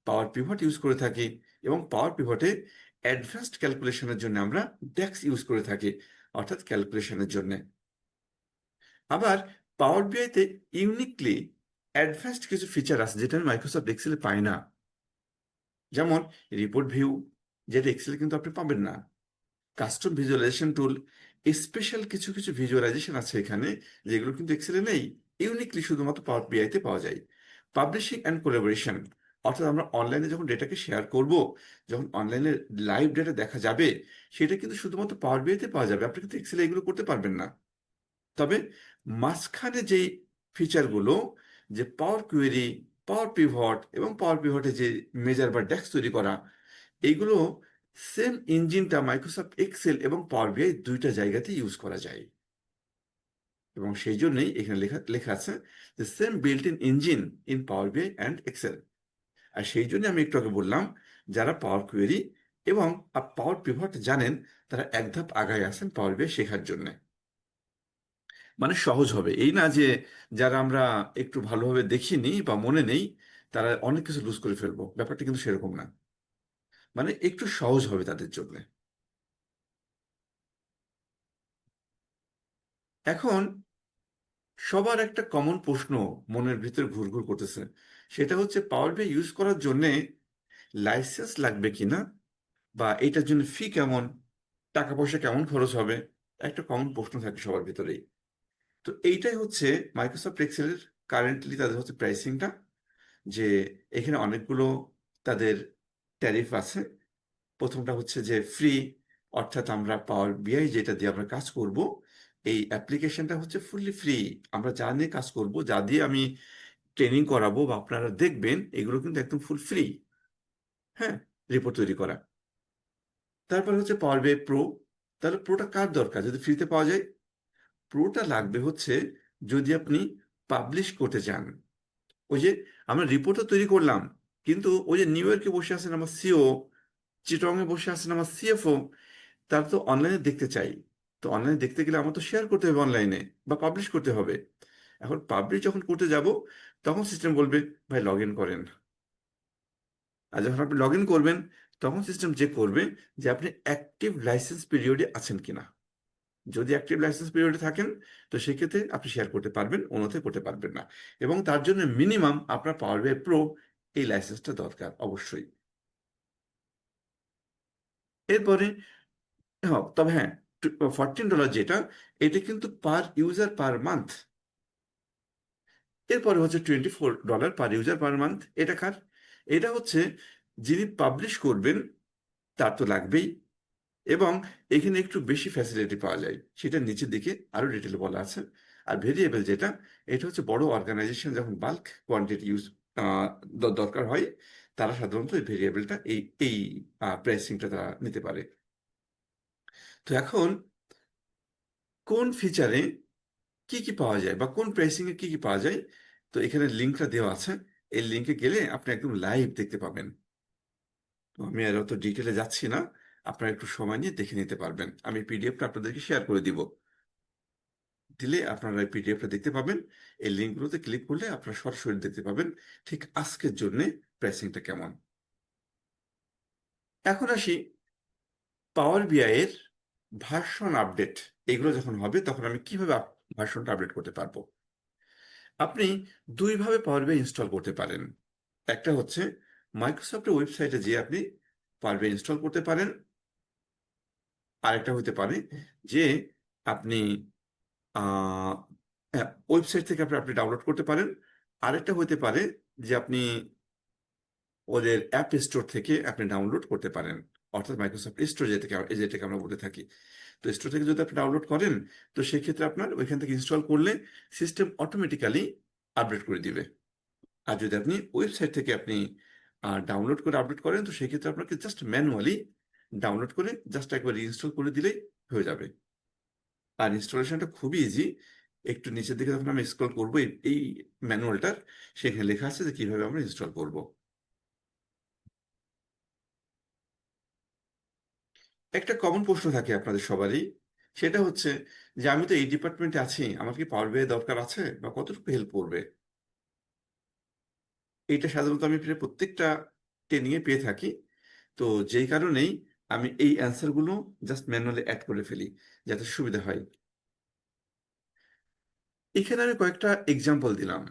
পাওয়ার পিভট ইউজ করে থাকি, এবং পাওয়ার পিভটে অ্যাডভান্সড ক্যালকুলেশনের জন্য আমরা ডেক্স ইউজ করে থাকি, অর্থাৎ ক্যালকুলেশনের জন্য। আবার পাওয়ার বিআইতে ইউনিকলি অ্যাডভান্সড কিছু ফিচার আছে যেটা আমি মাইক্রোসফট এক্সেলে পাই না, যেমন রিপোর্ট ভিউ, যেটা এক্সেলে কিন্তু আপনি পাবেন না। কাস্টম ভিজুয়ালাইজেশন টুল, স্পেশাল কিছু কিছু ভিজুয়ালাইজেশন আছে এখানে যেগুলো কিন্তু এক্সেলে নেই, ইউনিকলি শুধুমাত্র পাওয়ার বিআইতে পাওয়া যায়। পাবলিশিং অ্যান্ড কোলাবোরেশন, অর্থাৎ আমরা অনলাইনে যখন ডেটাকে শেয়ার করব, যখন অনলাইনে লাইভ ডেটা দেখা যাবে, সেটা কিন্তু শুধুমাত্র পাওয়ার বিআইতে পাওয়া যাবে, আপনি কিন্তু এক্সেলে এগুলো করতে পারবেন না। তবে মাঝখানে যেই ফিচারগুলো, যে পাওয়ার কুয়েরি, পাওয়ার পিভট এবং পাওয়ার পিভটে যে মেজার বা ডেস্ক তৈরি করা, এইগুলো সেম ইঞ্জিনটা মাইক্রোসফট এক্সেল এবং পাওয়ার বিআই দুইটা জায়গাতে ইউজ করা যায়। এবং সেই জন্যই এখানে লেখা লেখা আছে যে same built in engine in পাওয়ার বিআই অ্যান্ড এক্সেল। আর সেই জন্য আমি একটু আগে বললাম, যারা পাওয়ার কুয়েরি এবং পাওয়ার পিভট জানেন, তারা এক ধাপ আগায় আছেন পাওয়ার বিআই শেখার জন্য। মানে সহজ হবে, এই না যে যারা আমরা একটু ভালোভাবে দেখিনি বা মনে নেই তারা অনেক কিছু লুজ করে ফেলবো, ব্যাপারটা কিন্তু সেরকম না, মানে একটু সহজ হবে তাদের জন্য। এখন সবার একটা কমন প্রশ্ন মনের ভিতরে ঘুরঘুর করতেছে, সেটা হচ্ছে পাওয়ার বিআই ইউজ করার জন্য লাইসেন্স লাগবে কিনা, বা এটার জন্য ফি কেমন, টাকা পয়সা কেমন খরচ হবে, একটা কমন প্রশ্ন থাকে সবার ভিতরেই। তো এইটাই হচ্ছে মাইক্রোসফট এক্সেলের কারেন্টলি তাদের হচ্ছে প্রাইসিংটা, যে এখানে অনেকগুলো তাদের ট্যারিফ আছে। প্রথমটা হচ্ছে যে ফ্রি, অর্থাৎ আমরা পাওয়ার বিআই যেটা দিয়ে আমরা কাজ করব, এই অ্যাপ্লিকেশনটা হচ্ছে ফুললি ফ্রি। আমরা যা নিয়ে কাজ করব, যা দিয়ে আমি ট্রেনিং করাবো বা আপনারা দেখবেন, এগুলো কিন্তু একদম ফুল ফ্রি। হ্যাঁ, রিপোর্ট তৈরি করা। তারপর হচ্ছে পাওয়ার বিআই প্রো। তাহলে প্রোটা কার দরকার যদি ফ্রিতে পাওয়া যায়? প্রোটা লাগবে হচ্ছে যদি আপনি পাবলিশ করতে চান। ওই যে আমরা রিপোর্টও তৈরি করলাম, কিন্তু ওই যে নিউ ইয়র্কে বসে আছেন আমার সিও, চিটংয়ে বসে আছেন আমার সিএফও, তার তো অনলাইনে দেখতে চাই। তো অনলাইনে দেখতে গেলে আমার তো শেয়ার করতে হবে অনলাইনে, বা পাবলিশ করতে হবে। এখন পাবলিশ যখন করতে যাব, তখন সিস্টেম বলবে ভাই লগ ইন করেন। আর যখন আপনি লগ ইন করবেন, তখন সিস্টেম চেক করবে যে আপনি অ্যাক্টিভ লাইসেন্স পিরিয়ডে আছেন কিনা। যদি অ্যাক্টিভ লাইসেন্স পিরিয়ডে থাকেন, তো সেক্ষেত্রে আপনি শেয়ার করতে পারবেন, অন্যথায় করতে পারবেন না। এবং তার জন্য মিনিমাম আপনার পাওয়ার বিআই প্রো এই লাইসেন্সটা দরকার অবশ্যই। এরপরে তবে হ্যাঁ, $14 যেটা, এটা কিন্তু পার ইউজার পার মান্থ। এরপরে হচ্ছে $24 পার ইউজার পার মান্থ। এটা কার? এটা হচ্ছে যিনি পাবলিশ করবেন তার তো লাগবেই, এবং এখানে একটু বেশি ফ্যাসিলিটি পাওয়া যায়, সেটা নিচের দিকে আরো ডিটেলে বলা আছে। আর ভেরিয়েবল যেটা, এটা হচ্ছে বড় অর্গানাইজেশন যখন বাল্ক কোয়ান্টিটি ইউজ দরকার হয়, তারা সাধারণত এই ভেরিয়েবলটা এই এই প্রাইসিংটা তারা নিতে পারে। তো এখন কোন ফিচারে কি কি পাওয়া যায় বা কোন প্রাইসিং এ কি কি পাওয়া যায়, তো এখানে লিঙ্কটা দেওয়া আছে। এই লিঙ্কে গেলে আপনি একদম লাইভ দেখতে পাবেন। তো আমি আর অত ডিটেলে যাচ্ছি না, আপনারা একটু সময় নিয়ে দেখে নিতে পারবেন। আমি পিডিএফটা আপনাদেরকে শেয়ার করে দিব, দিলে আপনারা এই পিডিএফটা দেখতে পাবেন। এই লিঙ্কগুলোতে ক্লিক করলে আপনারা সরাসরি দেখতে পাবেন ঠিক আজকের জন্য প্রাইসিংটা কেমন। এখন আসি পাওয়ার বিআই এর ভার্সন আপডেট। এগুলো যখন হবে তখন আমি কিভাবে ভার্সনটা আপডেট করতে পারবো। আপনি দুইভাবে পাওয়ার বিআই ইনস্টল করতে পারেন। একটা হচ্ছে মাইক্রোসফটের ওয়েবসাইটে যেয়ে আপনি পাওয়ার বিআই ইনস্টল করতে পারেন। আরেকটা হতে পারে যে আপনি ওয়েবসাইট থেকে আপনি ডাউনলোড করতে পারেন। আরেকটা হতে পারে যে আপনি ওদের অ্যাপ স্টোর থেকে আপনি ডাউনলোড করতে পারেন, অর্থাৎ মাইক্রোসফট স্টোর যেটাকে আমরা বলে থাকি। তো স্টোর থেকে যদি আপনি ডাউনলোড করেন, তো সেক্ষেত্রে আপনার ওইখান থেকে ইনস্টল করলে সিস্টেম অটোমেটিক্যালি আপডেট করে দিবে। আর যদি আপনি ওয়েবসাইট থেকে আপনি ডাউনলোড করে আপডেট করেন, তো সেক্ষেত্রে আপনাকে জাস্ট ম্যানুয়ালি ডাউনলোড করে জাস্ট একবার ইনস্টল করে দিলেই হয়ে যাবে। আর ইনস্টলেশনটা খুবই ইজি। একটু নিচের দিকে যখন আমি স্ক্রল করবো এই ম্যানুয়ালটার, সেখানে লেখা আছে যে কিভাবে আমরা ইনস্টল করব। একটা কমন প্রশ্ন থাকে আপনাদের সবারই, সেটা হচ্ছে যে আমি তো এই ডিপার্টমেন্টে আছি, আমার কি পাওয়ার বিআই দরকার আছে বা কতটুকু হেল্প করবে? এটা সাধারণত আমি প্রায় প্রত্যেকটা ট্রেনিংয়ে পেয়ে থাকি। তো যেই কারণেই আমি এই অ্যান্সারগুলো জাস্ট ম্যানুয়ালি অ্যাড করে ফেলি যাতে সুবিধা হয়। এখানে আমি কয়েকটা এক্সাম্পল দিলাম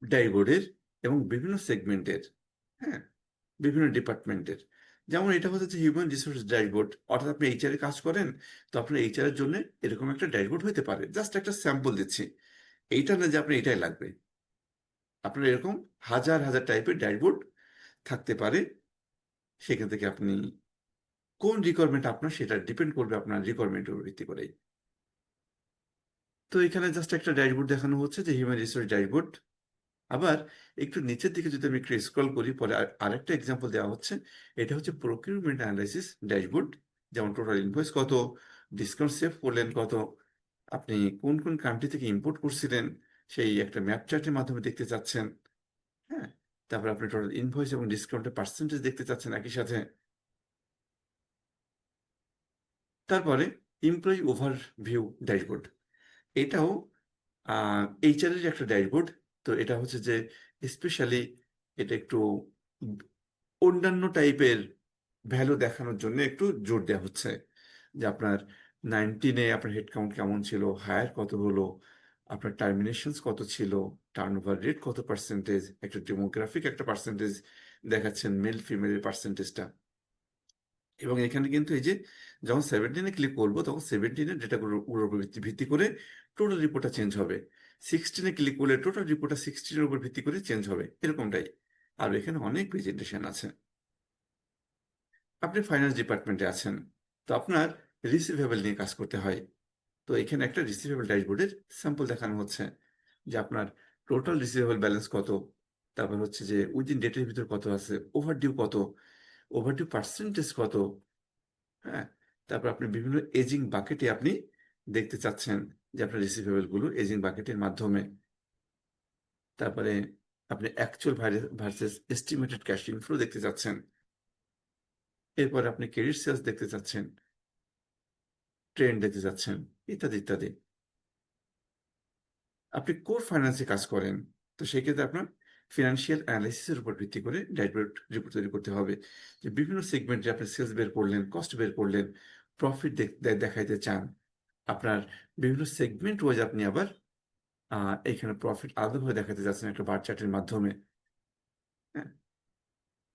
ড্যাশবোর্ডের এবং বিভিন্ন সেগমেন্টের, হ্যাঁ, বিভিন্ন ডিপার্টমেন্টের। যেমন এটা হচ্ছে যে হিউম্যান রিসোর্স ড্যাশবোর্ড, অর্থাৎ আপনি এইচআর এর কাজ করেন, তো আপনার এইচআর এর জন্য এরকম একটা ড্যাশবোর্ড হতে পারে। জাস্ট একটা স্যাম্পল দিচ্ছি, এইটা না যে আপনার এটাই লাগবে, আপনার এরকম হাজার হাজার টাইপের ড্যাশবোর্ড থাকতে পারে। সেখান থেকে আপনি কোন রিকোয়ারমেন্ট আপনার, সেটা ডিপেন্ড করবে আপনার রিকোয়ারমেন্টের উপর ভিত্তি করেই। তো এখানে জাস্ট একটা ড্যাশবোর্ড দেখানো হচ্ছে যে হিউম্যান রিসোর্স ড্যাশবোর্ড। আবার একটু নিচের দিকে যদি আমি একটু স্ক্রল করি, পরে আরেকটা এক্সাম্পল দেওয়া হচ্ছে, এটা হচ্ছে প্রকিউরমেন্ট অ্যানালাইসিস ড্যাশবোর্ড। যেমন টোটাল ইনভয়েস কত, ডিসকাউন্ট সেভ করলেন কত, আপনি কোন কোন কান্ট্রি থেকে ইম্পোর্ট করছিলেন সেই একটা ম্যাপ চার্টের মাধ্যমে দেখতে চাচ্ছেন। হ্যাঁ, তারপর আপনি টোটাল ইনভয়েস এবং ডিসকাউন্টের পার্সেন্টেজ দেখতে চাচ্ছেন একই সাথে। তারপরে এমপ্লয়ি ওভারভিউ ড্যাশবোর্ড, এটাও এইচআর এর একটা ড্যাশবোর্ড। তো এটা হচ্ছে যে স্পেশালি এটা একটু অন্যান্য টাইপের ভ্যালু দেখানোর জন্য একটু জোর দেওয়া হচ্ছে, যে আপনার 19-এ আপনার হেডকাউন্ট কেমন ছিল, হায়ার কত হলো, আপনার টার্মিনেশনস কত ছিল, টার্নওভার রেট কত পার্সেন্টেজ, একটা ডেমোগ্রাফিক একটা পার্সেন্টেজ দেখাচ্ছেন, মেল ফিমেলের পার্সেন্টেজটা। এবং এখানে কিন্তু এই যে যখন 17-এ ক্লিক করবো, তখন 17-এর ডেটাগুলোর উপর ভিত্তি করে টোটাল রিপোর্টটা চেঞ্জ হবে। 16-এ ক্লিক করলে টোটাল রিপোর্টটা 16-এর উপর ভিত্তি করে চেঞ্জ হবে, এরকমটাই। আর এখানে অনেক প্রেজেন্টেশন আছে। আপনি ফাইন্যান্স ডিপার্টমেন্টে আছেন, তো আপনার রিসিভেবল নিয়ে কাজ করতে হয়। তো এখানে একটা রিসিভেবল ড্যাশবোর্ডের স্যাম্পল দেখানো হচ্ছে, যে আপনার টোটাল রিসিভেবল ব্যালেন্স কত, তারপর হচ্ছে যে উইদিন ডেটের ভিতর কত আছে, ওভারডিউ কত, ওভারডিউ পার্সেন্টেজ কত। হ্যাঁ, তারপর আপনি বিভিন্ন এজিং বাকেটে আপনি দেখতে চাচ্ছেন যে আপনার রিসিভেবল গুলো এজিং বাকেটের মাধ্যমে। তারপরে আপনি actual versus estimated cash inflow দেখতে চাচ্ছেন। এরপর আপনি ক্রেডিট সেলস দেখতে চাচ্ছেন, ট্রেন্ড দেখতে চাচ্ছেন, ইত্যাদি ইত্যাদি। আপনি কোর ফাইন্যান্সে কাজ করেন, তো সেক্ষেত্রে আপনার ফিনান্সিয়াল অ্যানালাইসিসের উপর ভিত্তি করে ড্যাশবোর্ড রিপোর্ট তৈরি করতে হবে, যে বিভিন্ন সেগমেন্টে আপনি সেলস বের করলেন, কস্ট বের করলেন, প্রফিট দেখাইতে চান। আপনার বিভিন্ন সেগমেন্ট ওয়াইজ আপনি আবার এখানে প্রফিট আলাদাভাবে দেখাতে যাচ্ছেন একটা বার চার্টের মাধ্যমে। হ্যাঁ,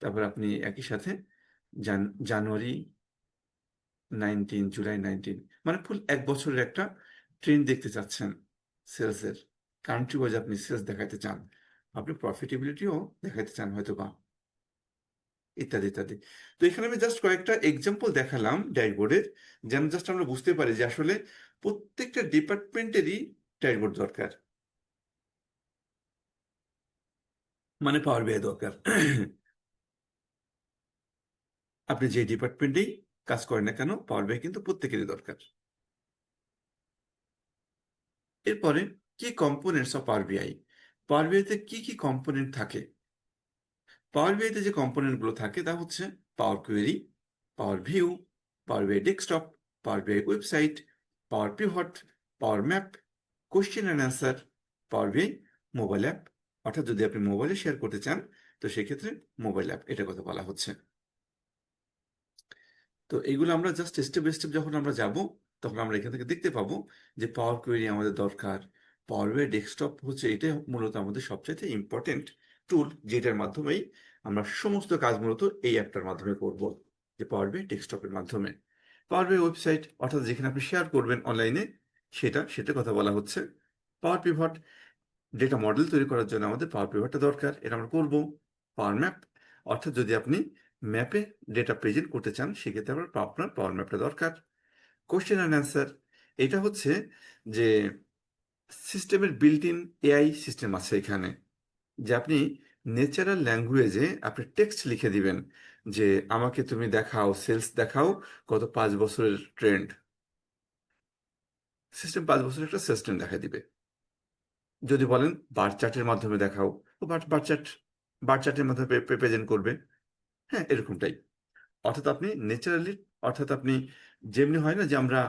তারপর আপনি একই সাথে জানুয়ারি 19, জুলাই 19, মানে ফুল এক বছরের একটা ট্রেন্ড দেখতে চাচ্ছেন সেলসের। কান্ট্রি ওয়াইজ আপনি সেলস দেখাতে চান, আপনি প্রফিটেবিলিটিও দেখাতে চান হয়তো বা, ইত্যাদি ইত্যাদি। তো এখানে আমি জাস্ট কয়েকটা এক্সাম্পল দেখালাম ড্যাশবোর্ডের, যেন জাস্ট আমরা বুঝতে পারি যে আসলে প্রত্যেকটা ডিপার্টমেন্টেরই ড্যাশবোর্ড দরকার, মানে পাওয়ার বিআই দরকার। আপনি যে ডিপার্টমেন্টেই কাজ করেন না কেন, পাওয়ার বিআই কিন্তু প্রত্যেকেরই দরকার। এরপরে কি কম্পোনেন্টস অফ পাওয়ার বিআই, পাওয়ার বিআইতে কি কি কম্পোনেন্ট থাকে। পাওয়ার বিআইতে যে কম্পোনেন্ট গুলো থাকে তা হচ্ছে পাওয়ার কোয়েরি, পাওয়ার ভিউ, পাওয়ার বিআই desktop, power BI website, power pivot, power map, question and answer, power BI mobile app, অর্থাৎ যদি আপনি মোবাইলে শেয়ার করতে চান তো সেক্ষেত্রে মোবাইল অ্যাপ, এটা কথা বলা হচ্ছে। তো এইগুলো আমরা জাস্ট স্টেপ বাই স্টেপ যখন আমরা যাব, তখন আমরা এখান থেকে দেখতে পাবো যে পাওয়ার কোয়েরি আমাদের দরকার। পাওয়ার বিআই ডেস্কটপ হচ্ছে এটা মূলত আমাদের সবচেয়ে ইম্পর্টেন্ট টুল, যেটার মাধ্যমেই আমরা সমস্ত কাজ মূলত এই অ্যাপটার মাধ্যমে করব, যে পাওয়ার বিআই ডেস্কটপের মাধ্যমে। পাওয়ার বিআই ওয়েবসাইট, অর্থাৎ যেখানে আপনি শেয়ার করবেন অনলাইনে, সেটা কথা বলা হচ্ছে। পাওয়ার পিভট, ডেটা মডেল তৈরি করার জন্য আমাদের পাওয়ার পিভটটা দরকার, এটা আমরা করব। পাওয়ার ম্যাপ, অর্থাৎ যদি আপনি ম্যাপে ডেটা প্রেজেন্ট করতে চান সেক্ষেত্রে আপনার পাওয়ার ম্যাপটা দরকার। কোশ্চেন অ্যান্ড অ্যান্সার, এটা হচ্ছে যে সিস্টেমের বিল্ট ইন এআই সিস্টেম আছে এখানে, যে আপনি ন্যাচারাল ল্যাঙ্গুয়েজে আপনি টেক্সট লিখে দিবেন যে আমাকে তুমি দেখাও, সেলস দেখাও গত 5 বছরের ট্রেন্ড। সিস্টেম 5 বছরের একটা সেলস ট্রেন্ড দেখা দিবে। যদি বলেন বার চার্টের মাধ্যমে দেখাও, তো বার চার্টের মাধ্যমে প্রেজেন্ট করবে। হ্যাঁ, এরকমটাই। অর্থাৎ আপনি ন্যাচারালি, অর্থাৎ আপনি যেমনি হয় না যে আমরা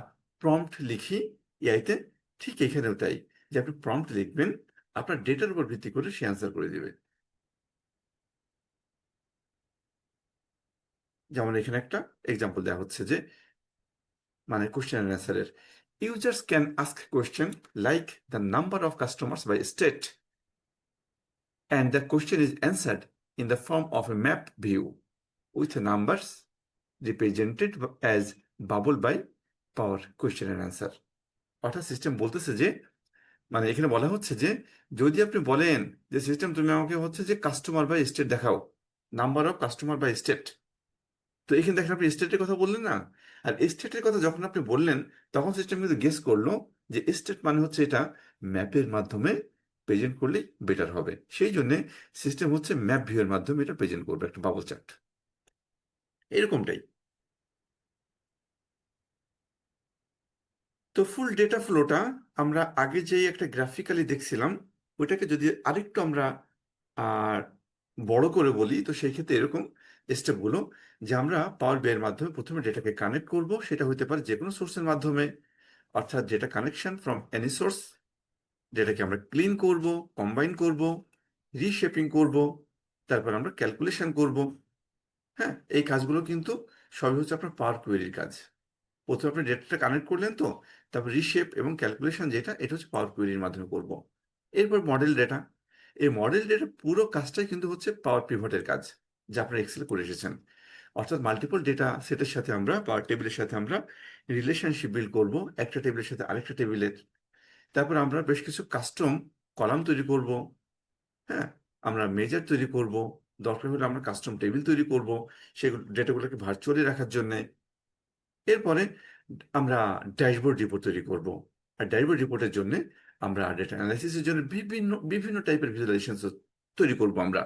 প্রম্পট লিখি এআইতে, ঠিক এখানেও তাই, যে আপনি প্রম্পট লিখবেন, আপনার ডেটার উপর ভিত্তি করে সে অ্যান্সার করে দিবে। যেমন এখানে একটা এক্সাম্পল দেওয়া হচ্ছে যে মানে কোশ্চেন অ্যান্ড অ্যান্সারের, users can ask question like the number of customers by state and the question is answered in the form of a map view with numbers represented as bubble by power question and answer. অর্থাৎ system বলতেছে যে, মানে এখানে বলা হচ্ছে যে যদি আপনি বলেন যে সিস্টেম তুমি আমাকে হচ্ছে যে কাস্টমার বাই স্টেট দেখাও, number of customer by state, তো এখানে দেখেন আপনি স্টেটের কথা বললেন না, আর স্টেটের কথা যখন আপনি বললেন তখন সিস্টেম কিন্তু গেস করলো যে স্টেট মানে হচ্ছে এটা ম্যাপের মাধ্যমে প্রেজেন্ট করলে বেটার হবে, সেই জন্য সিস্টেম হচ্ছে ম্যাপ ভিউ এর মাধ্যমে এটা প্রেজেন্ট করবে একটা বাবল চার্ট, এরকমটাই। তো ফুল ডেটা ফ্লোটা আমরা আগে যেই একটা গ্রাফিক্যালি দেখছিলাম ওইটাকে যদি আরেকটু আমরা আর বড় করে বলি, তো সেই ক্ষেত্রে এরকম স্টেপগুলো যে আমরা পাওয়ার বিআই এর মাধ্যমে প্রথমে ডেটাকে কানেক্ট করব, সেটা হতে পারে যে কোনো সোর্সের মাধ্যমে, অর্থাৎ data connection from any source, ডেটাকে আমরা ক্লিন করব, কম্বাইন করব, রিশেপিং করব, তারপর আমরা ক্যালকুলেশন করব। হ্যাঁ, এই কাজগুলো কিন্তু সবই হচ্ছে আপনার পাওয়ার কোয়েরির কাজ। প্রথমে আপনি ডেটাটা কানেক্ট করলেন, তো তারপর রিশেপ এবং ক্যালকুলেশন যেটা এটা হচ্ছে পাওয়ার কোয়েরির মাধ্যমে করব। এরপর মডেল ডেটা, এই মডেল ডেটা পুরো কাজটাই কিন্তু হচ্ছে পাওয়ার পিভটের কাজ, যা আপনারা এক্সেলে করে এসেছেন। অর্থাৎ মাল্টিপল ডেটা সেটের সাথে আমরা পাওয়ার টেবিলের সাথে আমরা রিলেশনশিপ বিল্ড করব, একটা টেবিলের সাথে আরেকটা টেবিলের। তারপর আমরা বেশ কিছু কাস্টম কলাম তৈরি করব। হ্যাঁ, আমরা মেজার তৈরি করব, দরকার হলে আমরা কাস্টম টেবিল তৈরি করব সেগুলো ডেটাগুলোকে ভার্চুয়ালি রাখার জন্য। এরপরে আমরা ড্যাশবোর্ড রিপোর্ট তৈরি করব, আর ড্যাশবোর্ড রিপোর্টের জন্য আমরা ডেটা অ্যানালাইসিসের জন্য বিভিন্ন বিভিন্ন টাইপের ভিজুয়ালাইজেশন তৈরি করব। আমরা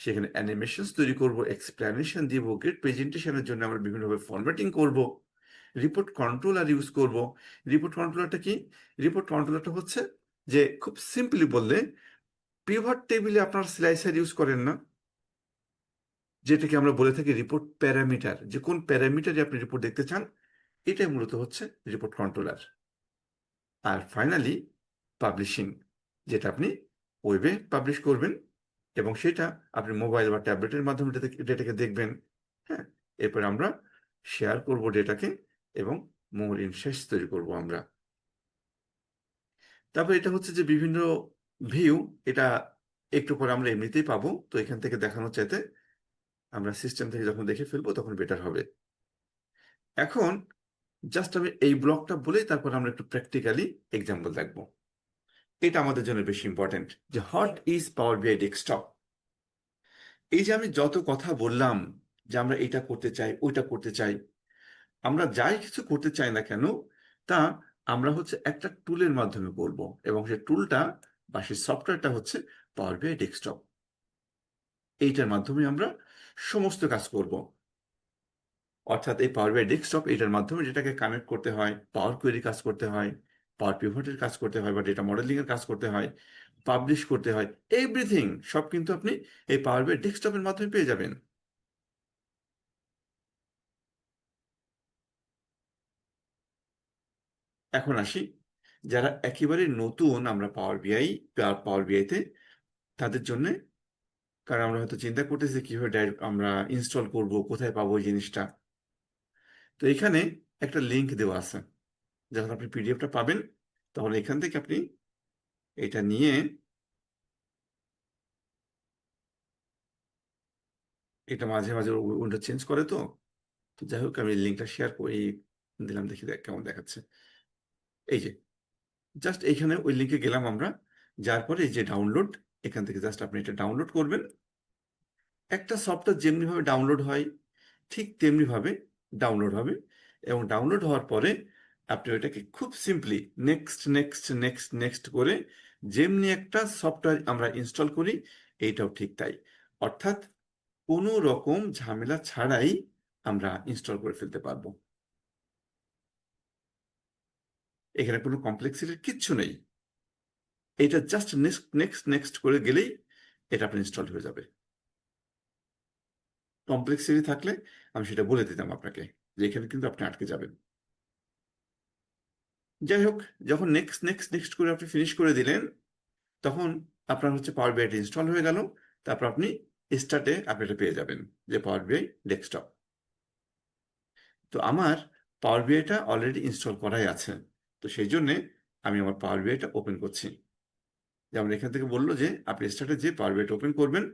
সেখানে অ্যানিমেশনস তৈরি করব, এক্সপ্লেনেশন দিব, গ্রেড প্রেজেন্টেশনের জন্য আমরা বিভিন্নভাবে ফরম্যাটিং করব, রিপোর্ট কন্ট্রোলার ইউজ করব। রিপোর্ট কন্ট্রোলারটা কি? রিপোর্ট কন্ট্রোলারটা হচ্ছে যে খুব সিম্পলি বললে পিভট টেবিলে আপনার স্লাইসার ইউজ করেন না, যেটাকে আমরা বলে থাকি রিপোর্ট প্যারামিটার, যে কোন প্যারামিটারে আপনি রিপোর্ট দেখতে চান, এটাই মূলত হচ্ছে রিপোর্ট কন্ট্রোলার। আর ফাইনালি পাবলিশিং, যেটা আপনি ওয়েবে পাবলিশ করবেন এবং সেটা আপনি মোবাইল বা ট্যাবলেটের মাধ্যমে ডেটাকে দেখবেন। হ্যাঁ, এরপর আমরা শেয়ার করব ডেটাকে এবং মোর ইনসাইটস তৈরি করব আমরা। তারপর এটা হচ্ছে যে বিভিন্ন ভিউ, এটা একটু পরে আমরা এমনিতেই পাবো, তো এখান থেকে দেখানোর চাইতে আমরা সিস্টেম থেকে যখন দেখে ফেলবো তখন বেটার হবে। এখন জাস্ট আমি এই ব্লকটা বলেই তারপর আমরা একটু প্র্যাকটিক্যালি এক্সাম্পল দেখবো। এটা আমাদের জন্য বেশি ইম্পর্টেন্ট যে হোয়াট ইজ পাওয়ার বিআই ডেস্কটপ। এই যে আমি যত কথা বললাম যে আমরা এটা করতে চাই ওইটা করতে চাই, আমরা যাই কিছু করতে চাই না কেন তা আমরা হচ্ছে একটা টুলের মাধ্যমে করব, এবং সেই টুলটা বা সেই সফটওয়্যারটা হচ্ছে পাওয়ার বিআই ডেস্কটপ। এইটার মাধ্যমে আমরা সমস্ত কাজ করব। অর্থাৎ এই পাওয়ার বিআই ডেস্কটপ এটার মাধ্যমে যেটাকে কানেক্ট করতে হয়, পাওয়ার কোয়েরি কাজ করতে হয়, পাওয়ার পিভটের কাজ করতে হয়, বা ডেটা মডেলিং এর কাজ করতে হয়, পাবলিশ করতে হয়, এভরিথিং সব কিন্তু আপনি এই পাওয়ার বিআই ডেস্কটপের মাধ্যমে পেয়ে যাবেন। এখন আসি যারা একেবারে নতুন আমরা পাওয়ার বিআইতে, তাদের জন্য, কারণ আমরা হয়তো চিন্তা করতেছি কিভাবে আমরা ইনস্টল করব, কোথায় পাবো এই জিনিসটা। তো এখানে একটা লিংক দেওয়া আছে, যখন আপনি পিডিএফটা পাবেন তখন এখান থেকে আপনি এটা নিয়ে, এটা মাঝে মাঝে উইন্ডো চেঞ্জ করে, তো তো যাই হোক আমি লিঙ্কটা শেয়ার করে দিলাম, দেখি দেখ কেমন দেখাচ্ছে। এই যে জাস্ট এইখানে ওই লিঙ্কে গেলাম আমরা, যার পরে এই যে ডাউনলোড, এখান থেকে জাস্ট আপনি এটা ডাউনলোড করবেন। একটা সফটওয়্যার যেমনিভাবে ডাউনলোড হয় ঠিক তেমনিভাবে ডাউনলোড হবে, এবং ডাউনলোড হওয়ার পরে আপনি ওইটাকে খুব simply next next next next করে যেমনি একটা সফটওয়্যার আমরা ইনস্টল করি এইটাও ঠিক তাই, অর্থাৎ কোনো রকম ঝামেলা ছাড়াই আমরা ইনস্টল করে ফেলতে পারবো। এখানে কোনো কমপ্লেক্সিটির কিচ্ছু নেই, এটা জাস্ট নেক্সট নেক্সট নেক্সট করে গেলেই এটা আপনার ইনস্টল হয়ে যাবে। কমপ্লেক্সিটি থাকলে আমি সেটা বলে দিতাম আপনাকে যে এখানে কিন্তু আপনি আটকে যাবেন। যাই হোক, যখন নেক্সট নেক্সট নেক্সট করে আপনি ফিনিশ করে দিলেন তখন আপনার হচ্ছে পাওয়ার বিআই ইনস্টল হয়ে গেল। তারপর আপনি স্টার্টে আপনি এটা পেয়ে যাবেন যে পাওয়ার বিআই ডেস্কটপ। তো আমার পাওয়ার বিআইটা অলরেডি ইনস্টল করাই আছে, তো সেই জন্যে আমি আমার পাওয়ার বিআইটা ওপেন করছি। যেমন এখান থেকে বললো যে আপনি স্টার্টে যে পাওয়ার বিআইটা ওপেন করবেন,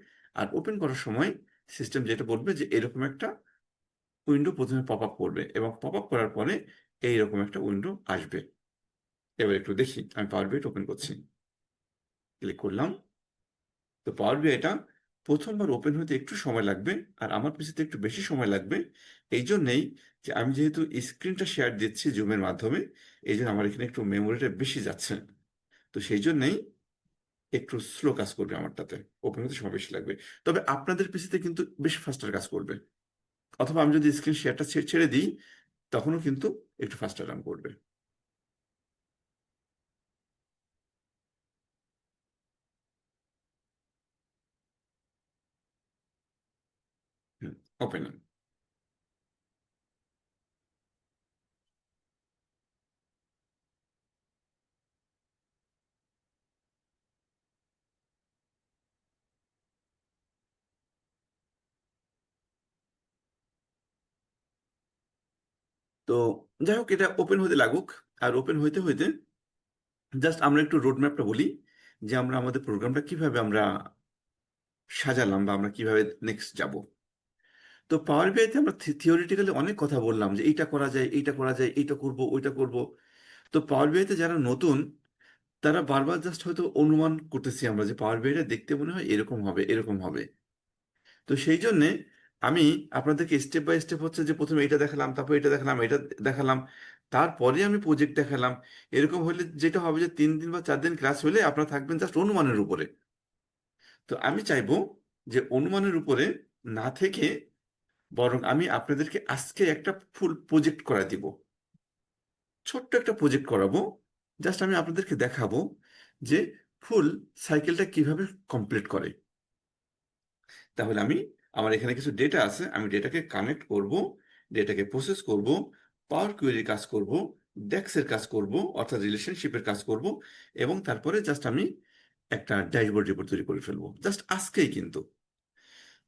আর ওপেন করার সময় সিস্টেম যেটা বলবে যে এরকম একটা উইন্ডো প্রথমে পপ আপ করবে এবং পপ আপ করার পরে এইরকম একটা উইন্ডো আসবে। এবার একটু দেখি, আমি পাওয়ার বিআই ওপেন করছি, ক্লিক করলাম। তো পাওয়ার বিআইটা প্রথমবার ওপেন হতে একটু সময় লাগবে, আর আমার পিছিতে একটু বেশি সময় লাগবে। এই জন্যেই যে আমি যেহেতু স্ক্রিনটা শেয়ার দিচ্ছি জুমের মাধ্যমে, এই জন্য আমার এখানে একটু মেমোরিটা বেশি যাচ্ছে। তো সেই জন্যেই একটু স্লো কাজ করবে আমারটাতে, ওপেন হতে সময় বেশি লাগবে। তবে আপনাদের পিছিতে কিন্তু বেশ ফাস্টার কাজ করবে। অথবা আমি যদি স্ক্রিন শেয়ারটা ছেড়ে দিই, তখনও কিন্তু একটু ফাস্টার রান করবে। ওপেন। তো যাই হোক, এটা ওপেন হতে লাগুক। আর ওপেন হইতে হইতে জাস্ট আমরা একটু রোড ম্যাপটা বলি, যে আমরা আমাদের প্রোগ্রামটা কিভাবে আমরা সাজালাম বা আমরা কিভাবে নেক্সট যাব। তো পাওয়ার বিআইতে আমরা থিওরিটিক্যালি অনেক কথা বললাম যে এইটা করা যায়, এইটা করা যায়, এইটা করব, ওইটা করব। তো পাওয়ার বিআইতে যারা নতুন, তারা বারবার জাস্ট হয়তো অনুমান করতেছি আমরা যে পাওয়ার বিআইটা দেখতে মনে হয় এরকম হবে, এরকম হবে। তো সেই জন্যে আমি আপনাদেরকে স্টেপ বাই স্টেপ হচ্ছে যে প্রথমে এটা দেখালাম, তারপর এটা দেখালাম, এটা দেখালাম, তারপরে আমি প্রজেক্ট দেখালাম। এরকম হলে যেটা হবে যে 3 দিন বা 4 দিন ক্লাস হলে আপনারা থাকবেন জাস্ট অনুমানের উপরে। তো আমি চাইবো যে অনুমানের উপরে না থেকে বরং আমি আপনাদেরকে আজকে একটা ফুল প্রজেক্ট করা দিব, ছোট্ট একটা প্রজেক্ট করাবো। জাস্ট আমি আপনাদেরকে দেখাবো যে ফুল সাইকেলটা কিভাবে কমপ্লিট করে। তাহলে আমার এখানে কিছু ডেটা আছে, আমি ডেটাকে কানেক্ট করব, ডেটাকে প্রসেস করব, পাওয়ার কোয়েরির কাজ করব, ডেক্সের কাজ করব, অর্থাৎ রিলেশনশিপের কাজ করব, এবং তারপরে জাস্ট আমি একটা ড্যাশবোর্ড রিপোর্ট তৈরি করে ফেলবো জাস্ট আজকেই। কিন্তু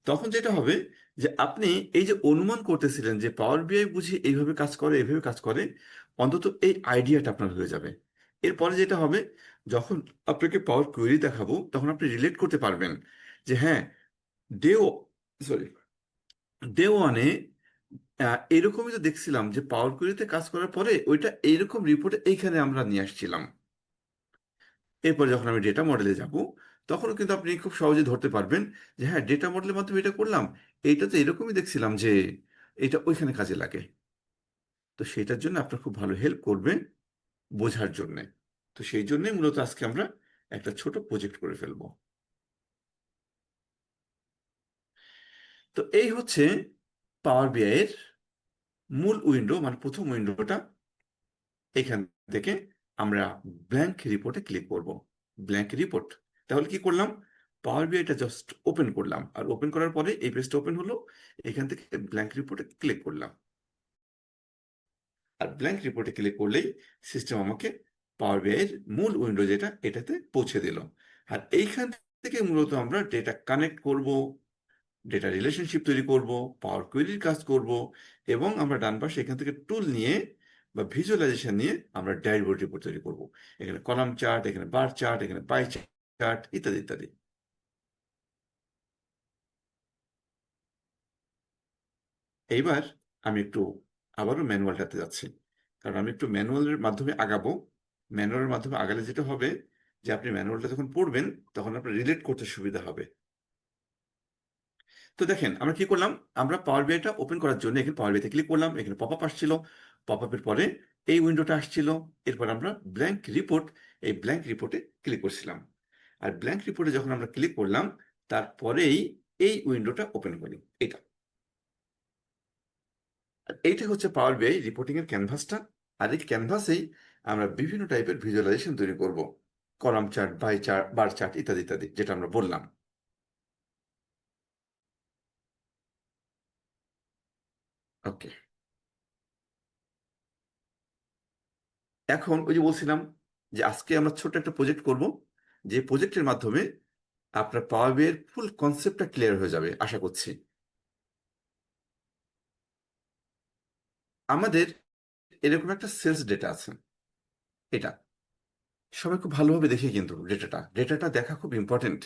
তখন যেটা হবে যে আপনি এই যে অনুমান করতেছিলেন যে পাওয়ার বিআই বুঝি এইভাবে কাজ করে, এইভাবে কাজ করে, অন্তত এই আইডিয়াটা আপনার হয়ে যাবে। এরপরে যেটা হবে, যখন আপনাকে পাওয়ার কোয়েরি দেখাবো তখন আপনি রিলেট করতে পারবেন যে হ্যাঁ, ডে সরি ডে ওয়ানে এরকমই তো দেখছিলাম যে পাওয়ার কোয়েরিতে কাজ করার পরে ওইটা এইরকম রিপোর্টে এইখানে আমরা নিয়ে আসছিলাম। এরপর যখন আমি ডেটা মডেলে যাব, তখনও কিন্তু আপনি খুব সহজে ধরতে পারবেন যে হ্যাঁ, ডেটা মডেলের মাধ্যমে এটা করলাম, এইটা তো এরকমই দেখছিলাম যে এটা ওইখানে কাজে লাগে। তো সেটার জন্য আপনার খুব ভালো হেল্প করবে বোঝার জন্যে। তো সেই জন্যই মূলত আজকে আমরা একটা ছোট প্রজেক্ট করে ফেলবো। তো এই হচ্ছে পাওয়ার বিআই এর মূল উইন্ডো, মানে প্রথম উইন্ডোটা। এখান থেকে আমরা ব্ল্যাঙ্ক রিপোর্টে ক্লিক করব। ব্ল্যাঙ্ক রিপোর্ট, তাহলে কি করলাম, পাওয়ার বিআইটা জাস্ট ওপেন করলাম, আর ওপেন করার পরে এই পেজটা ওপেন হলো। এখান থেকে ব্ল্যাঙ্ক রিপোর্টে ক্লিক করলাম, আর ব্ল্যাঙ্ক রিপোর্টে ক্লিক করলেই সিস্টেম আমাকে পাওয়ার বিআই এর মূল উইন্ডো যেটা, এটাতে পৌঁছে দিল। আর এইখান থেকে মূলত আমরা ডেটা কানেক্ট করব, ডেটা রিলেশনশিপ তৈরি করব, পাওয়ার কোয়েরির কাজ করব, এবং আমরা ডান পাশে এখান থেকে টুল নিয়ে বা ভিজুয়ালাইজেশন নিয়ে আমরা ড্যাশবোর্ড রিপোর্ট তৈরি করব। এখানে কলাম চার্ট, এখানে বার চার্ট, এখানে পাই চার্ট, ইত্যাদি ইত্যাদি। এইবার আমি একটু আবারও ম্যানুয়ালটাতে যাচ্ছি, কারণ আমি একটু ম্যানুয়ালের মাধ্যমে আগাবো। ম্যানুয়ালের মাধ্যমে আগালে যেটা হবে যে আপনি ম্যানুয়ালটা যখন পড়বেন তখন আপনার রিলেট করতে সুবিধা হবে। তো দেখেন আমরা কি করলাম, আমরা পাওয়ার বিআইটা ওপেন করার জন্য এখানে পাওয়ার বিআইতে ক্লিক করলাম, এখানে পপ আপ আসছিল, পপ আপের পরে এই উইন্ডোটা আসছিল। এরপর আমরা ব্ল্যাঙ্ক রিপোর্ট, এই ব্ল্যাঙ্ক রিপোর্টে ক্লিক করছিলাম। আর ব্ল্যাঙ্ক রিপোর্টে যখন আমরা ক্লিক করলাম, তারপরেই এই উইন্ডোটা ওপেন করি, এটা। আর এইটা হচ্ছে পাওয়ার বিআই রিপোর্টিং এর ক্যানভাসটা। আর এই ক্যানভাসেই আমরা বিভিন্ন টাইপের ভিজুয়ালাইজেশন তৈরি করব, column chart, pie chart, bar chart, ইত্যাদি ইত্যাদি, যেটা আমরা বললাম। ওকে, এখন ওই যে বলছিলাম যে আজকে আমরা ছোট্ট একটা প্রজেক্ট করব, যে প্রজেক্টের মাধ্যমে আপনার পাওয়ার বিআই এর ফুল কনসেপ্টটা ক্লিয়ার হয়ে যাবে আশা করছি। আমাদের এরকম একটা সেলস ডেটা আছে, এটা সবাই খুব ভালোভাবে দেখি, কিন্তু ডেটাটা দেখা খুব ইম্পর্টেন্ট।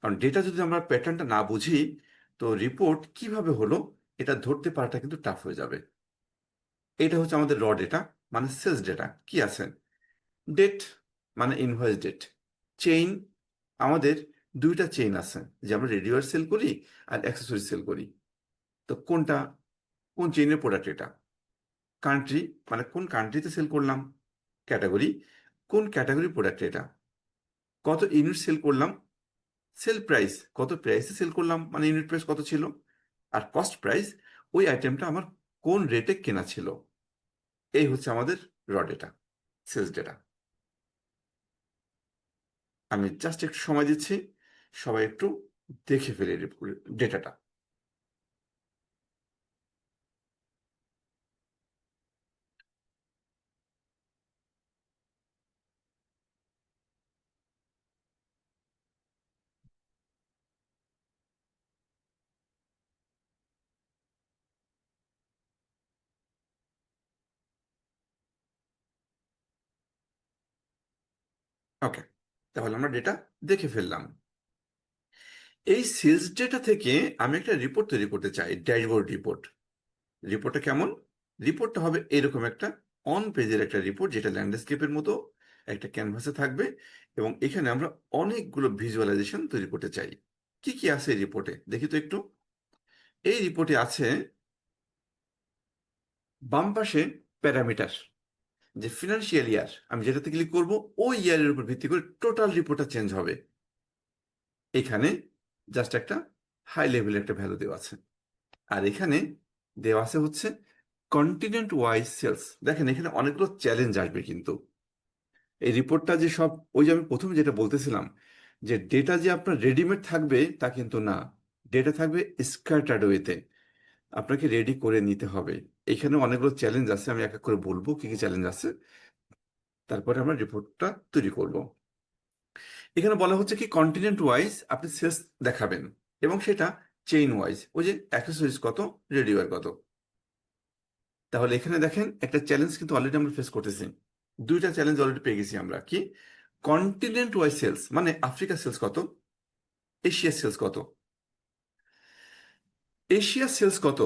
কারণ ডেটা যদি আমরা প্যাটার্নটা না বুঝি, তো রিপোর্ট কিভাবে হলো এটা ধরতে পারাটা কিন্তু টাফ হয়ে যাবে। এটা হচ্ছে আমাদের র ডেটা, মানে সেলস ডেটা। কি আছে? ডেট মানে ইনভয়েস ডেট। চেইন, আমাদের দুইটা চেইন আছে, যে আমরা রেডিওয়ার সেল করি আর অ্যাক্সেসরি সেল করি। তো কোনটা, কোন চেইনের প্রোডাক্ট এটা? কান্ট্রি, মানে কোন কান্ট্রিতে সেল করলাম। ক্যাটাগরি, কোন ক্যাটাগরি প্রোডাক্ট এটা। কত ইউনিট সেল করলাম। সেল প্রাইস, কত প্রাইসে সেল করলাম, মানে ইউনিট প্রাইস কত ছিল। আর কস্ট প্রাইস, ওই আইটেমটা আমার কোন রেটে কেনা ছিল। এই হচ্ছে আমাদের র ডেটা, সেলস ডেটা। আমি জাস্ট একটু সময় দিচ্ছি, সবাই একটু দেখে ফেলে ডেটাটা। ওকে, তাহলে আমরা ডেটা দেখে ফেললাম। এই সেলস ডেটা থেকে আমি একটা রিপোর্ট তৈরি করতে চাই, ড্যাশবোর্ড রিপোর্ট। রিপোর্টটা কেমন? রিপোর্টটা হবে এরকম একটা অন পেজের একটা রিপোর্ট, যেটা ল্যান্ডস্কেপের মতো একটা ক্যানভাসে থাকবে, এবং এখানে আমরা অনেকগুলো ভিজুয়ালাইজেশন তৈরি করতে চাই। কি কি আছে এই রিপোর্টে দেখি তো একটু। এই রিপোর্টে আছে বাম পাশে প্যারামিটার, যে ফিনান্সিয়াল ইয়ার, আমি যেটাতে ক্লিক করব ওই ইয়ারের উপর ভিত্তি করে টোটাল রিপোর্টটা চেঞ্জ হবে। এখানে জাস্ট একটা হাই লেভেলের একটা ভ্যালু দেওয়া আছে। আর এখানে দেওয়া আছে হচ্ছে কন্টিনেন্ট ওয়াইজ সেলস। দেখেন এখানে অনেকগুলো চ্যালেঞ্জ আসবে কিন্তু। এই রিপোর্টটা যে সব, ওই যে আমি প্রথমে যেটা বলতেছিলাম, যে ডেটা যে আপনার রেডিমেড থাকবে তা কিন্তু না। ডেটা থাকবে স্ক্যাটার্ড ওয়েতে, আপনাকে রেডি করে নিতে হবে। এখানে অনেকগুলো চ্যালেঞ্জ আছে, আমি এক এক করে বলবো কি কি চ্যালেঞ্জ আছে, তারপরে আমরা রিপোর্টটা তৈরি করব। এখানে বলা হচ্ছে কি কন্টিনেন্ট ওয়াইজ আপনি সেলস দেখাবেন, এবং সেটা চেইন ওয়াইজ, ওই যে অ্যাক্সেসরিজ কত, রেডিওয়ার কত। তাহলে এখানে দেখেন একটা চ্যালেঞ্জ কিন্তু অলরেডি আমরা ফেস করতেছি। দুইটা চ্যালেঞ্জ অলরেডি পেয়ে গেছি আমরা। কি? কন্টিনেন্ট ওয়াইজ সেলস, মানে আফ্রিকা সেলস কত, এশিয়া সেলস কত। এশিয়া সেলস কত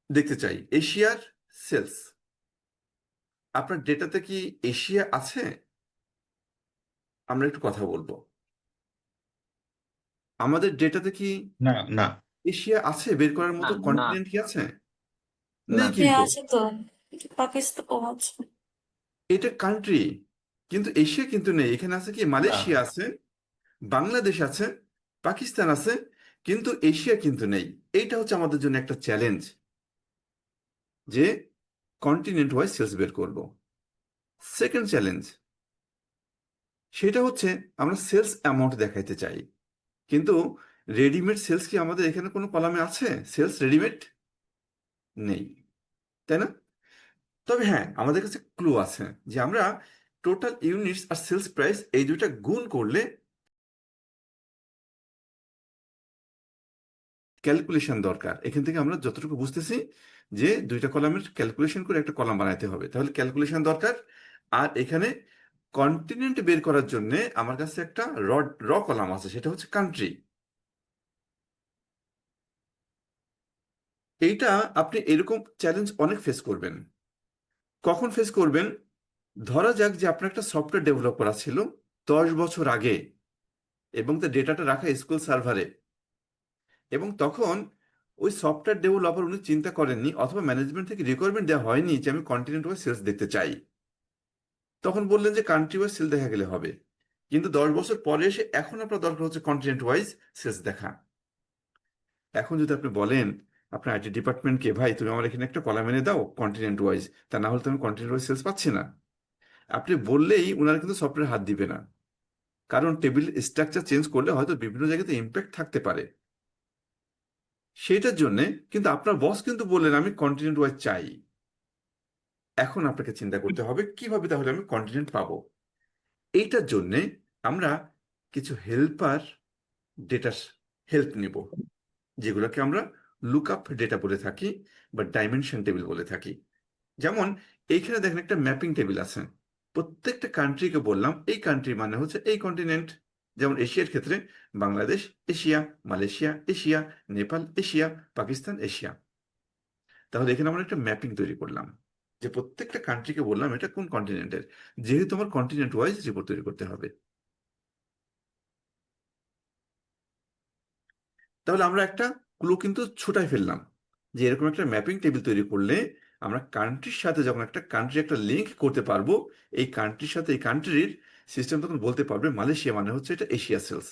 দেখতে চাই। এশিয়ার সেলস, আপনার ডেটাতে কি এশিয়া আছে? আমরা একটু কথা বলবো। আমাদের ডেটাতে কি না না এশিয়া আছে? বের করার মতো না কন্টিনেন্ট কি আছে? না নেই হ্যাঁ কিন্তু। আছে তো, পাকিস্তান ও আছে। এটা কান্ট্রি, কিন্তু এশিয়া কিন্তু নেই। এখানে আছে কি, না মালয়েশিয়া আছে, বাংলাদেশ আছে, পাকিস্তান আছে, কিন্তু এশিয়া কিন্তু নেই। এইটা হচ্ছে আমাদের জন্য একটা চ্যালেঞ্জ, যে কন্টিনেন্ট ওয়াইজ সেলস বের করব। সেকেন্ড চ্যালেঞ্জ, সেটা হচ্ছে আমরা সেলস অ্যামাউন্ট দেখাইতে চাই, কিন্তু রেডিমেড সেলস কি আমাদের এখানে কোনো কলামে আছে? সেলস রেডিমেড নেই, তাই না? তবে হ্যাঁ, আমাদের কাছে ক্লু আছে, যে আমরা টোটাল ইউনিটস আর সেলস প্রাইস এই দুইটা গুণ করলে ক্যালকুলেশন দরকার। এখান থেকে আমরা যতটুকু বুঝতেছি, যে দুইটা কলামের ক্যালকুলেশন করে একটা কলাম বানাইতে হবে, তাহলে ক্যালকুলেশন দরকার। আর এখানে কন্টিনেন্ট বের করার জন্য আমার কাছে একটা র কলাম আছে, সেটা হচ্ছে কান্ট্রি। এইটা আপনি এরকম চ্যালেঞ্জ অনেক ফেস করবেন। কখন ফেস করবেন? ধরা যাক যে আপনার একটা সফটওয়্যার ডেভেলপ করা ছিল 10 বছর আগে, এবং তার ডেটাটা রাখা এসকিউএল সার্ভারে, এবং তখন ওই সফটওয়্যার ডেভেলপার উনি চিন্তা করেননি, অথবা ম্যানেজমেন্ট থেকে রিকোয়ারমেন্ট দেওয়া হয়নি যে আমি কন্টিনেন্ট ওয়াইজ সেলস দেখতে চাই। তখন বললেন যে কান্ট্রি ওয়াইজ সেল দেখা গেলে হবে। কিন্তু 10 বছর পরে এসে এখন আপনার দরকার হচ্ছে কন্টিনেন্ট ওয়াইজ সেলস দেখা। এখন যদি আপনি বলেন আপনার আইটি ডিপার্টমেন্টকে, ভাই তুমি আমার এখানে একটা কলাম এনে দাও কন্টিনেন্ট ওয়াইজ, তা না হলে তো আমি কন্টিনেন্ট ওয়াইজ সেলস পাচ্ছি না, আপনি বললেই ওনারা কিন্তু সফটওয়্যার হাত দিবে না। কারণ টেবিল স্ট্রাকচার চেঞ্জ করলে হয়তো বিভিন্ন জায়গাতে ইম্প্যাক্ট থাকতে পারে। সেইটার জন্য কিন্তু আপনার বস কিন্তু বললেন আমি কন্টিনেন্ট ওয়াইজ চাই। এখন আপনাকে চিন্তা করতে হবে কিভাবে তাহলে আমি কন্টিনেন্ট পাবো। এইটার জন্য আমরা কিছু হেল্পার ডেটার হেল্প নিব, যেগুলোকে আমরা লুকআপ ডেটা বলে থাকি, বা ডাইমেনশন টেবিল বলে থাকি। যেমন এইখানে দেখেন একটা ম্যাপিং টেবিল আছে, প্রত্যেকটা কান্ট্রিকে বললাম এই কান্ট্রি মানে হচ্ছে এই কন্টিনেন্ট। যেমন এশিয়ার ক্ষেত্রে Bangladesh Asia, Malaysia Asia, Nepal Asia, Pakistan Asia. তাহলে এখানে আমরা একটা ম্যাপিং তৈরি করলাম, যে প্রত্যেকটা কান্ট্রিকে বললাম এটা কোন কন্টিনেন্টের, যেহেতু আমার কন্টিনেন্ট ওয়াইজ রিপোর্ট তৈরি করতে হবে। তাহলে আমরা একটা ক্লু কিন্তু ছুটাই ফেললাম, যে এরকম একটা ম্যাপিং টেবিল তৈরি করলে আমরা কান্ট্রির সাথে যখন একটা কান্ট্রি একটা লিঙ্ক করতে পারবো, এই কান্ট্রির সাথে এই কান্ট্রির সিস্টেম তখন বলতে পারবে মালয়েশিয়া মানে হচ্ছে এটা এশিয়া সেলস,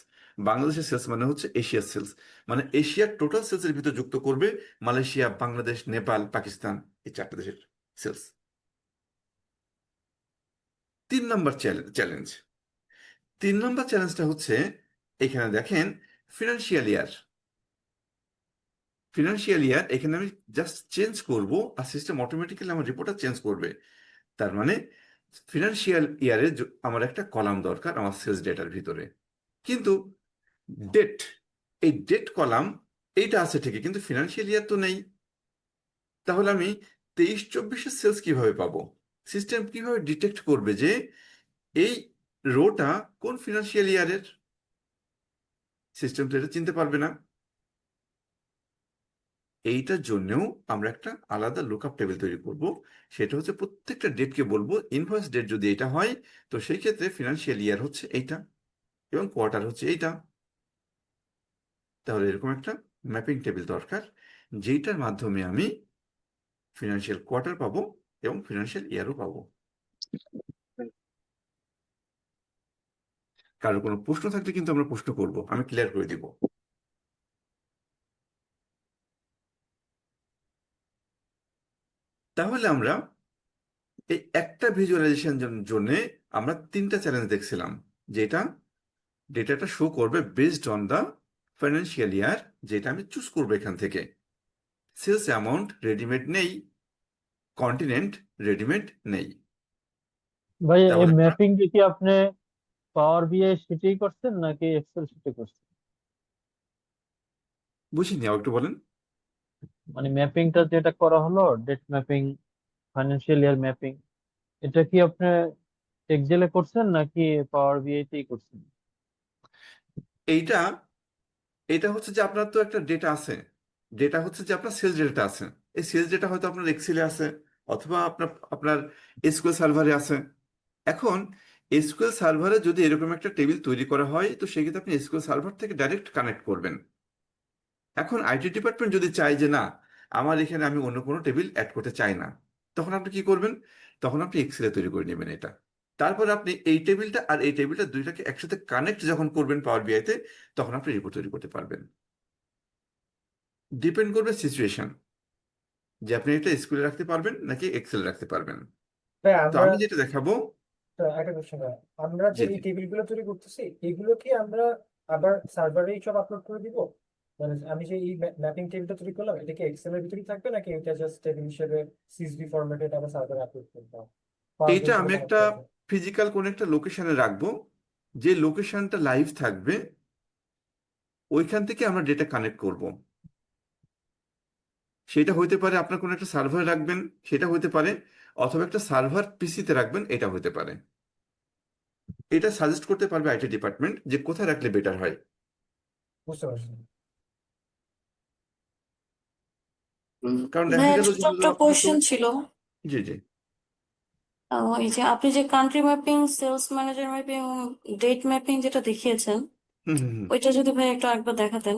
বাংলাদেশের সেলস মানে হচ্ছে এশিয়া সেলস, মানে এশিয়ার টোটাল সেলসের ভিতর যুক্ত করবে মালয়েশিয়া, বাংলাদেশ, নেপাল, পাকিস্তান, এই 4টা দেশের সেলস। 3 নম্বর চ্যালেঞ্জ, 3 নম্বর চ্যালেঞ্জটা হচ্ছে এখানে দেখেন ফিনান্সিয়াল ইয়ার। ফিনান্সিয়াল ইয়ার এখানে আমি জাস্ট চেঞ্জ করব আর সিস্টেম অটোমেটিক্যালি আমার রিপোর্টটা চেঞ্জ করবে। তার মানে ফিনান্সিয়াল ইয়ারে আমার একটা কলাম দরকার আমার সেলস ডেটার ভিতরে, কিন্তু ডেট, এই ডেট কলাম এইটা আছে ঠিকই, কিন্তু ফিনান্সিয়াল ইয়ার তো নেই। তাহলে আমি 23-24-এর সেলস কিভাবে পাবো? সিস্টেম কিভাবে ডিটেক্ট করবে যে এই রোটা কোন ফিনান্সিয়াল ইয়ারের? সিস্টেম তো এটা চিনতে পারবে না। এইটার জন্যও আমরা একটা আলাদা লুকআপ টেবিল তৈরি করব। সেটা হচ্ছে প্রত্যেকটা ডেটকে বলবো ইনভয়েস ডেট যদি এটা হয়, তো সেই ক্ষেত্রে ফিনান্সিয়াল ইয়ার হচ্ছে এইটা এবং কোয়ার্টার হচ্ছে এইটা। তাহলে এরকম একটা ম্যাপিং টেবিল দরকার, যেটার মাধ্যমে আমি ফিনান্সিয়াল কোয়ার্টার পাবো এবং ফিনান্সিয়াল ইয়ারও পাবো। কারো কোনো প্রশ্ন থাকলে কিন্তু আমরা প্রশ্ন করব, আমি ক্লিয়ার করে দিব। তাহলে আমরা এই একটা ভিজুয়ালাইজেশন জন্য আমরা 3টা চ্যালেঞ্জ দেখছিলাম, যেটা ডেটাটা শো করবে based on the financial year, যেটা আমি চুজ করবো এখান থেকে। সেলস অ্যামাউন্ট রেডিমেড নেই, কন্টিনেন্ট রেডিমেড নেই। ভাইয়া এই তাহলে আমরা ম্যাপিং কি আপনি পাওয়ার বিআই শিটেই করছেন নাকি এক্সেল শিটে করছেন? বুঝিনি, একটু বলেন। মানে ম্যাপিংটা যেটা করা হলো, date mapping, financial year mapping, এটা কি আপনি এক্সেলে করছেন নাকি পাওয়ার বিআই তেই করছেন? এইটা এটা হচ্ছে যে আপনার তো একটা ডেটা আছে, ডেটা হচ্ছে যে আপনার সেলস ডেটা আছে। এই সেলস ডেটা হয়তো আপনার এক্সেলে আছে, অথবা আপনার আপনার এসকিউএল সার্ভারে আছে। এখন এসকিউএল সার্ভারে যদি এরকম একটা টেবিল তৈরি করা হয়, তো সেক্ষেত্রে আপনি এসকিউএল সার্ভার থেকে ডাইরেক্ট কানেক্ট করবেন। এখন আইটি ডিপার্টমেন্ট যদি চায় যে না, আমার এখানে আমি অন্য কোনো টেবিল অ্যাড করতে চাই না, তখন আপনি কি করবেন? তখন আপনি এক্সেলে তৈরি করে নেবেন এটা। তারপর আপনি এই টেবিলটা আর এই টেবিলটা দুইটাকে একসাথে কানেক্ট যখন করবেন পাওয়ার বিআইতে, তখন আপনি রিপোর্ট তৈরি করতে পারবেন। ডিপেন্ড করবে সিচুয়েশন, যে আপনি এটা স্কুলে রাখতে পারবেন নাকি এক্সেলে রাখতে পারবেন। ভাই তো আমরা আমি যেটা দেখাবো, একটা কোশ্চেন, আমরা যে জি এই জি, টেবিলগুলো তৈরি করতেছি এগুলো কি আমরা আবার সার্ভারেই সব আপলোড করে দিব? মানে আমি যে এই ম্যাপিং টেবিলটা তৈরি করলাম, এটা কি এক্সেল এর ভিতরেই থাকবে নাকি এটা জাস্ট টেবিল হিসেবে সিএসভি ফরম্যাটে আবার সার্ভারে আপলোড করতে হবে পাওয়ার এইটা বিআই আমি সাথে কানেক্ট একটা করার জন্য? ফিজিক্যাল কোন একটা লোকেশনে রাখবো, যে লোকেশনটা লাইভ থাকবে, ওইখান থেকে আমরা ডেটা কানেক্ট করব। সেটা হইতে পারে আপনার কোনো একটা সার্ভার রাখবেন, সেটা হইতে পারে, অথবা একটা সার্ভার পিসিতে রাখবেন, এটা হইতে পারে। এটা সাজেস্ট করতে পারবে আইটি ডিপার্টমেন্ট যে কোথায় রাখলে বেটার হয়। বুঝতে পারছি। কারণ দেখা ভাইয়া গেল যে ছোট হলো একটা আপনার তো, কোয়েশ্চেন ছিল। জি জি, এই যে আপনি যে country mapping, sales manager mapping এবং ডেট ম্যাপিং যেটা দেখিয়েছেন, হুম হুম হুম। ওইটা যদি ভাই একটু একবার দেখাতেন।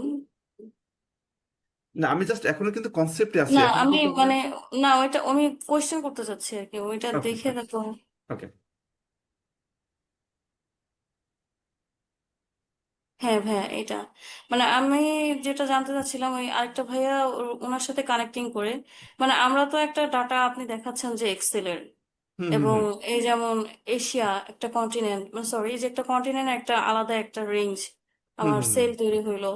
না, আমি জাস্ট এখনো কিন্তু কনসেপ্টে আছি, না এখনো আমি কিন্তু আমরা, মানে, না ওইটা আমি কোয়েশ্চেন করতে চাচ্ছি আর কি, ওইটা ওকে দেখে ওকে তো। ওকে। হ্যাঁ ভাইয়া এটা, মানে আমি যেটা জানতে চাচ্ছিলাম ওই আরেকটা ভাইয়া ওনার সাথে কানেক্টিং করে, মানে আমরা তো একটা ডাটা আপনি দেখাচ্ছেন যে এক্সেলের, হুম হুম এবং হুম এই যেমন এশিয়া একটা কন্টিনেন্ট, সরি এই যে একটা কন্টিনেন্ট একটা আলাদা একটা রেঞ্জ হুম আমার হুম হুম সেল তৈরি হইলো।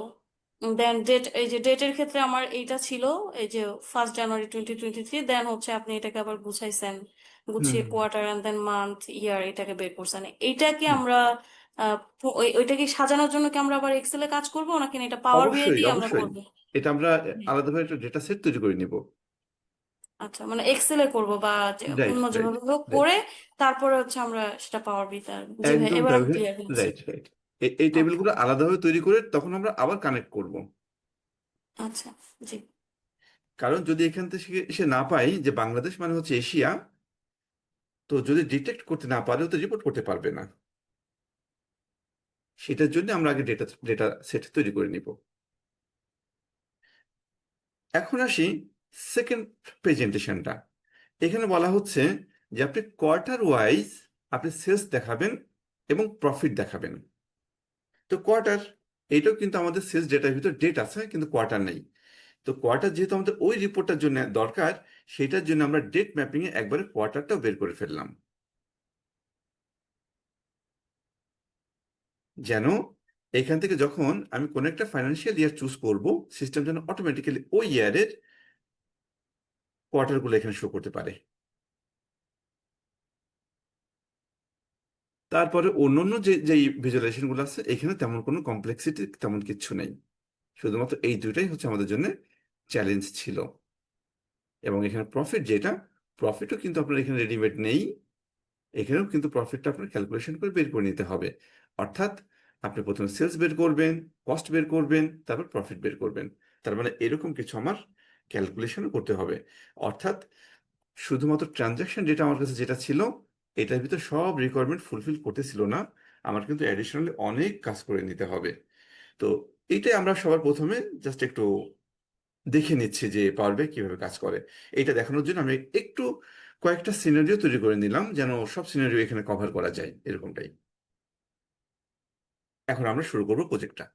দেন ডেট, এই যে ডেটের ক্ষেত্রে আমার এইটা ছিল এই যে 1 জানুয়ারি 2023, দেন হচ্ছে আপনি এটাকে আবার গুছাইছেন, হুম গুছিয়ে হুম quarter end then month year এটাকে বের করছেন। এইটা কি হুম। আমরা ওইটা কি সাজানোর জন্য কি আমরা আবার এক্সেলে কাজ করবো নাকি এটা পাওয়ার বিআই অবশ্যই দিয়ে আমরা অবশ্যই, করবো? এটা আমরা আলাদাভাবে একটা ডেটা সেট তৈরি করে নিব। আচ্ছা মানে এক্সেলে করবো বা রাইট অন্য রাইট যেভাবে হোক রাইট, করে তারপরে হচ্ছে আমরা সেটা পাওয়ার বিতে। জি ভাই একদম এবার আমি তাহলে, ক্লিয়ার হয়েছি। Right right. এই ওকে, টেবিলগুলো আলাদাভাবে তৈরি করে তখন আমরা আবার কানেক্ট করব। আচ্ছা, জি। কারণ যদি এখান থেকে এসে না পাই যে বাংলাদেশ মানে হচ্ছে এশিয়া, তো যদি ডিটেক্ট করতে না পারে তো রিপোর্ট করতে পারবে না। সেটার জন্য আমরা আগে ডেটা সেট তৈরি করে নিব। এখন আসি সেকেন্ড প্রেজেন্টেশনটা। এখানে বলা হচ্ছে যে আপনি কোয়ার্টার ওয়াইজ আপনি সেলস দেখাবেন এবং প্রফিট দেখাবেন। তো কোয়ার্টার, এইটাও কিন্তু আমাদের সেলস ডেটার ভিতর ডেট আছে কিন্তু কোয়ার্টার নেই। তো কোয়ার্টার যেহেতু আমাদের ওই রিপোর্টটার জন্য দরকার, সেটার জন্য আমরা ডেট ম্যাপিং এ একবারে কোয়ার্টারটাও বের করে ফেললাম, যেন এখান থেকে যখন আমি কোনো একটা ফাইন্যান্সিয়াল ইয়ার চুজ করব, সিস্টেম যেন অটোমেটিক্যালি ওই ইয়ারের কোয়ার্টারগুলো এখানে শো করতে পারে। তারপরে অন্যান্য যে ভিজুয়ালাইজেশন গুলো আছে, এখানে তেমন কোনো কমপ্লেক্সিটি তেমন কিছু নেই, শুধুমাত্র এই দুইটাই হচ্ছে আমাদের জন্য চ্যালেঞ্জ ছিল। এবং এখানে প্রফিট যেটা, প্রফিটও কিন্তু আপনার এখানে রেডিমেড নেই, এখানেও কিন্তু প্রফিটটা আপনার ক্যালকুলেশন করে বের করে নিতে হবে। অর্থাৎ আপনি প্রথমে সেলস বের করবেন, কস্ট বের করবেন, তারপর প্রফিট বের করবেন। তার মানে এরকম কিছু আমার ক্যালকুলেশনও করতে হবে। অর্থাৎ শুধুমাত্র ট্রানজাকশন ডেটা আমার কাছে যেটা ছিল, এটার ভিতর সব রিকোয়ারমেন্ট ফুলফিল করতেছিল না, আমার কিন্তু অ্যাডিশনালি অনেক কাজ করে নিতে হবে। তো এইটাই আমরা সবার প্রথমে জাস্ট একটু দেখে নিচ্ছি যে পাওয়ার BI কিভাবে কাজ করে। এইটা দেখানোর জন্য আমি একটু কয়েকটা সিনারিও তৈরি করে নিলাম, যেন সব সিনারিও এখানে কভার করা যায় এরকমটাই। এখন আমরা শুরু করবো প্রজেক্টটা।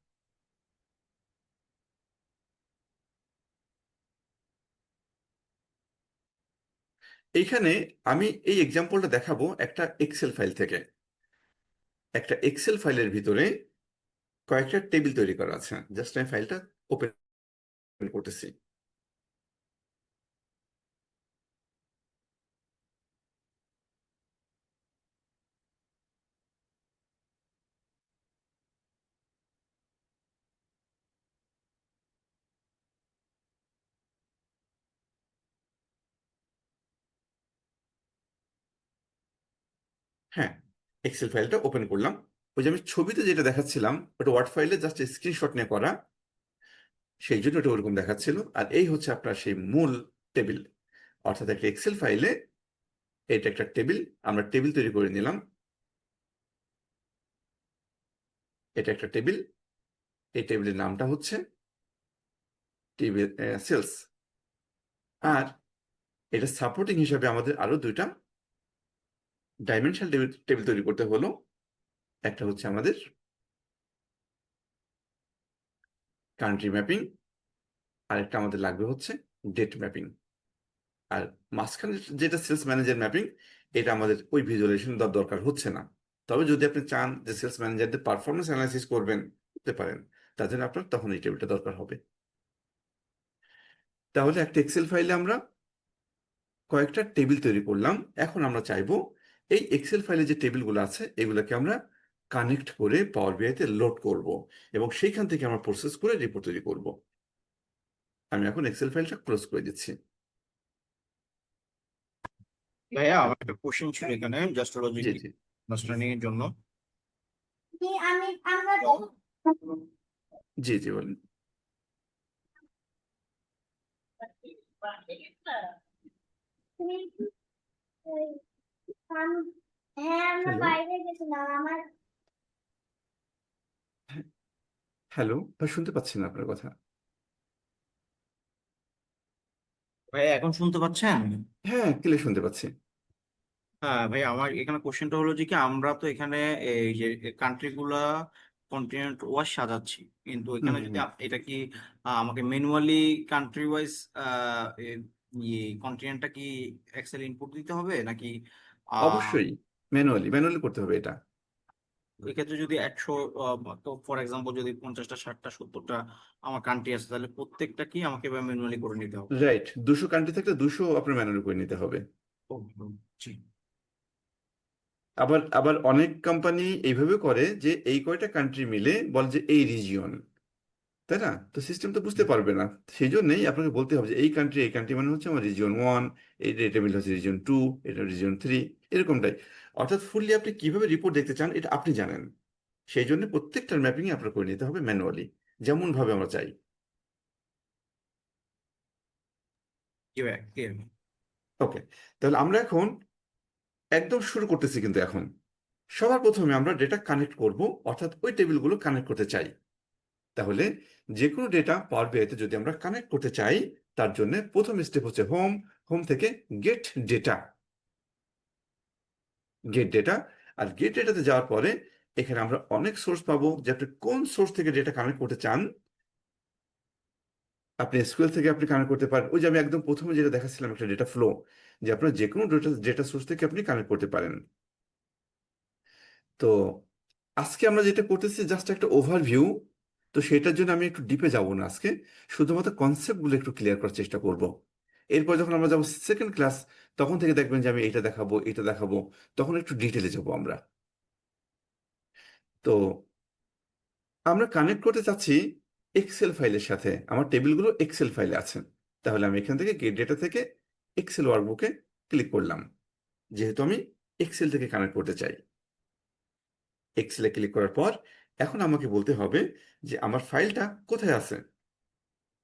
এইখানে আমি এই এক্সাম্পলটা দেখাবো একটা এক্সেল ফাইল থেকে। একটা এক্সেল ফাইলের ভিতরে কয়েকটা টেবিল তৈরি করা আছে। জাস্ট আমি ফাইলটা ওপেন করতেছি। হ্যাঁ, এক্সেল ফাইলটা ওপেন করলাম। ওই যে আমি ছবিতে যেটা দেখাচ্ছিলাম, ওটা ওয়ার্ড ফাইলে জাস্ট স্ক্রিনশট নিয়ে করা, সেই জন্য ওটা ওরকম দেখাচ্ছিল। আর এই হচ্ছে আপনার সেই মূল টেবিল। অর্থাৎ একটা এক্সেল ফাইলে এটা একটা টেবিল, আমরা টেবিল তৈরি করে নিলাম। এটা একটা টেবিল, এই টেবিলের নামটা হচ্ছে টেবিল সেলস। আর এটা সাপোর্টিং হিসাবে আমাদের আরো দুইটা ডাইমেনশনাল টেবিল তৈরি করতে হলো। একটা হচ্ছে আমাদের কান্ট্রি ম্যাপিং, আর একটা আমাদের লাগবে হচ্ছে ডেট ম্যাপিং। আর মাঝখানে যেটা সেলস ম্যানেজার ম্যাপিং, এটা আমাদের ওই ভিজুয়ালাইজেশন দেওয়ার দরকার হচ্ছে না। তবে যদি আপনি চান যে সেলস ম্যানেজারদের পারফরমেন্স অ্যানালাইসিস করবেন, করতে পারেন, তার জন্য আপনার তখন এই টেবিলটা দরকার হবে। তাহলে একটা এক্সেল ফাইলে আমরা কয়েকটা টেবিল তৈরি করলাম। এখন আমরা চাইবো এই এক্সেল ফাইলে যে টেবিলগুলো আছে এগুলোকে আমরা কানেক্ট করে পাওয়ার BI তে লোড করব, এবং সেইখান থেকে আমরা প্রসেস করে রিপোর্ট তৈরি করব। আমি এখন এক্সেল ফাইলটা ক্লোজ করে দিচ্ছি। ভাইয়া আমার একটা কোশ্চেন ছিল এখানে জাস্ট লজিক জি জি আন্ডারস্ট্যান্ডিং এর জন্য। জি জি বলেন। হ্যালো ভাই, শুনতে পাচ্ছি না আপনার কথা। ভাইয়া এখন শুনতে পাচ্ছেন? হ্যাঁ, ক্লিয়ার শুনতে পাচ্ছি। হ্যাঁ ভাই, আমার এখানে কোশ্চেনটা হলো যে কি আমরা তো এখানে এই যে কান্ট্রি গুলা কন্টিনেন্ট ওয়াইজ সাজাচ্ছি, কিন্তু হুম এখানে হুম যদি হুম। এটা কি আমাকে ম্যানুয়ালি কান্ট্রি ওয়াইজ কন্টিনেন্টটা কি এক্সেল ইনপুট দিতে হবে নাকি আহ অবশ্যই ম্যানুয়ালি করতে হবে এটা। ওই ক্ষেত্রে যদি 100 তো ফর এক্সাম্পল যদি 50টা 60টা 70টা আমার কান্ট্রি আছে, তাহলে প্রত্যেকটা কি আমাকে ম্যানুয়ালি করে নিতে হবে? রাইট, 200 কান্ট্রি থাকলে 200 আপনার ম্যানুয়ালি করে নিতে হবে। ও, জি। আবার আবার অনেক কোম্পানি এইভাবে করে যে এই কয়টা কান্ট্রি মিলে বলে যে এই রিজিয়ন, তাই না? তো সিস্টেম তো বুঝতে পারবে না। সেই জন্যই আপনাকে বলতে হবে যে এই কান্ট্রি মানে হচ্ছে আমার রিজিয়ন 1, এটা মিলে হচ্ছে রিজিয়ন 2, এটা রিজিয়ন 3, এরকমটাই। অর্থাৎ ফুললি আপনি কিভাবে রিপোর্ট দেখতে চান এটা আপনি জানেন। সেই জন্য প্রত্যেকটার ম্যাপিং আপনার করে নিতে হবে ম্যানুয়ালি, যেমন ভাবে আমরা চাই। ক্লিয়ার। ওকে, তাহলে আমরা এখন একদম শুরু করতেছি, কিন্তু এখন সবার প্রথমে আমরা ডেটা কানেক্ট করব, অর্থাৎ ওই টেবিলগুলো কানেক্ট করতে চাই। তাহলে যে কোনো ডেটা পাওয়ার বিআইতে যদি আমরা কানেক্ট করতে চাই, তার জন্য প্রথম স্টেপ হচ্ছে হোম। হোম থেকে গেট ডেটা, গেট ডেটা। আর গেট ডেটাতে যাওয়ার পরে এখানে আমরা অনেক সোর্স পাবো, যে আপনি কোন সোর্স থেকে ডেটা কানেক্ট করতে চান। আপনি এসকিউএল থেকে আপনি কানেক্ট করতে পারেন, ওই যে আমি একদম প্রথমে যেটা দেখাচ্ছিলাম একটা ডেটা ফ্লো, যে আপনার যে কোনো ডেটা সোর্স থেকে আপনি কানেক্ট করতে পারেন। তো আজকে আমরা যেটা করতেছি জাস্ট একটা ওভারভিউ। তো সেটার জন্য আমি একটু ডিপে যাব না আজকে, শুধুমাত্র কনসেপ্টগুলো একটু ক্লিয়ার করার চেষ্টা করব। এরপর যখন আমরা যাবো সেকেন্ড ক্লাস, তখন থেকে দেখবেন যে আমি এটা দেখাবো, এটা দেখাবো, তখন একটু ডিটেলে যাব আমরা। তো আমরা কানেক্ট করতে চাচ্ছি এক্সেল ফাইলের সাথে, আমার টেবিলগুলো এক্সেল ফাইলে আছে। তাহলে আমি এখান থেকে গেট ডেটা থেকে এক্সেল ওয়ার্কবুকে ক্লিক করলাম, যেহেতু আমি এক্সেল থেকে কানেক্ট করতে চাই। এক্সেলে ক্লিক করার পর এখন আমাকে বলতে হবে যে আমার ফাইলটা কোথায় আছে,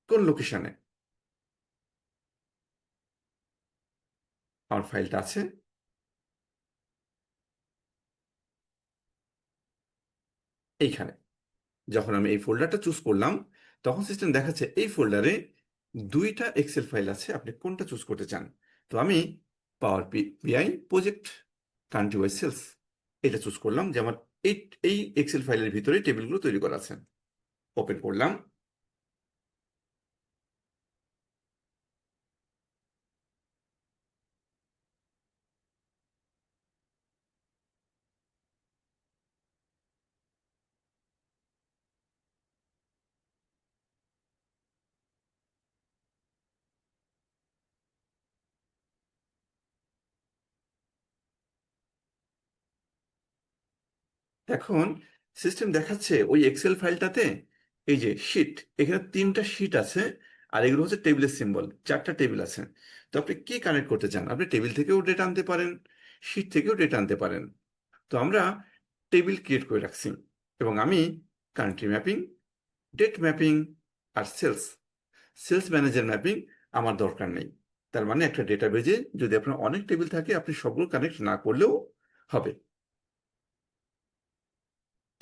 কোন লোকেশনে। আমার ফাইলটা আছে এইখানে। যখন আমি এই ফোল্ডারটা চুজ করলাম, তখন সিস্টেম দেখাচ্ছে এই ফোল্ডারে দুইটা এক্সেল ফাইল আছে, আপনি কোনটা চুজ করতে চান। তো আমি পাওয়ার বিআই প্রজেক্ট কান্ট্রি ওয়াইজ সেলস এটা চুজ করলাম, যে আমার এই এই এক্সেল ফাইলের ভিতরে টেবিলগুলো তৈরি করা আছে। ওপেন করলাম। এখন সিস্টেম দেখাচ্ছে ওই এক্সেল ফাইলটাতে এই যে শিট, এখানে তিনটা শিট আছে, আর এগুলো হচ্ছে টেবিলের সিম্বল, চারটা টেবিল আছে। তো আপনি কি কানেক্ট করতে চান, আপনি টেবিল থেকেও ডেটা আনতে পারেন, শিট থেকেও ডেটা আনতে পারেন। তো আমরা টেবিল ক্রিয়েট করে রাখছি, এবং আমি কান্ট্রি ম্যাপিং, ডেট ম্যাপিং, আর সেলস সেলস ম্যানেজার ম্যাপিং আমার দরকার নেই। তার মানে একটা ডেটাবেজে যদি আপনার অনেক টেবিল থাকে, আপনি সবগুলো কানেক্ট না করলেও হবে।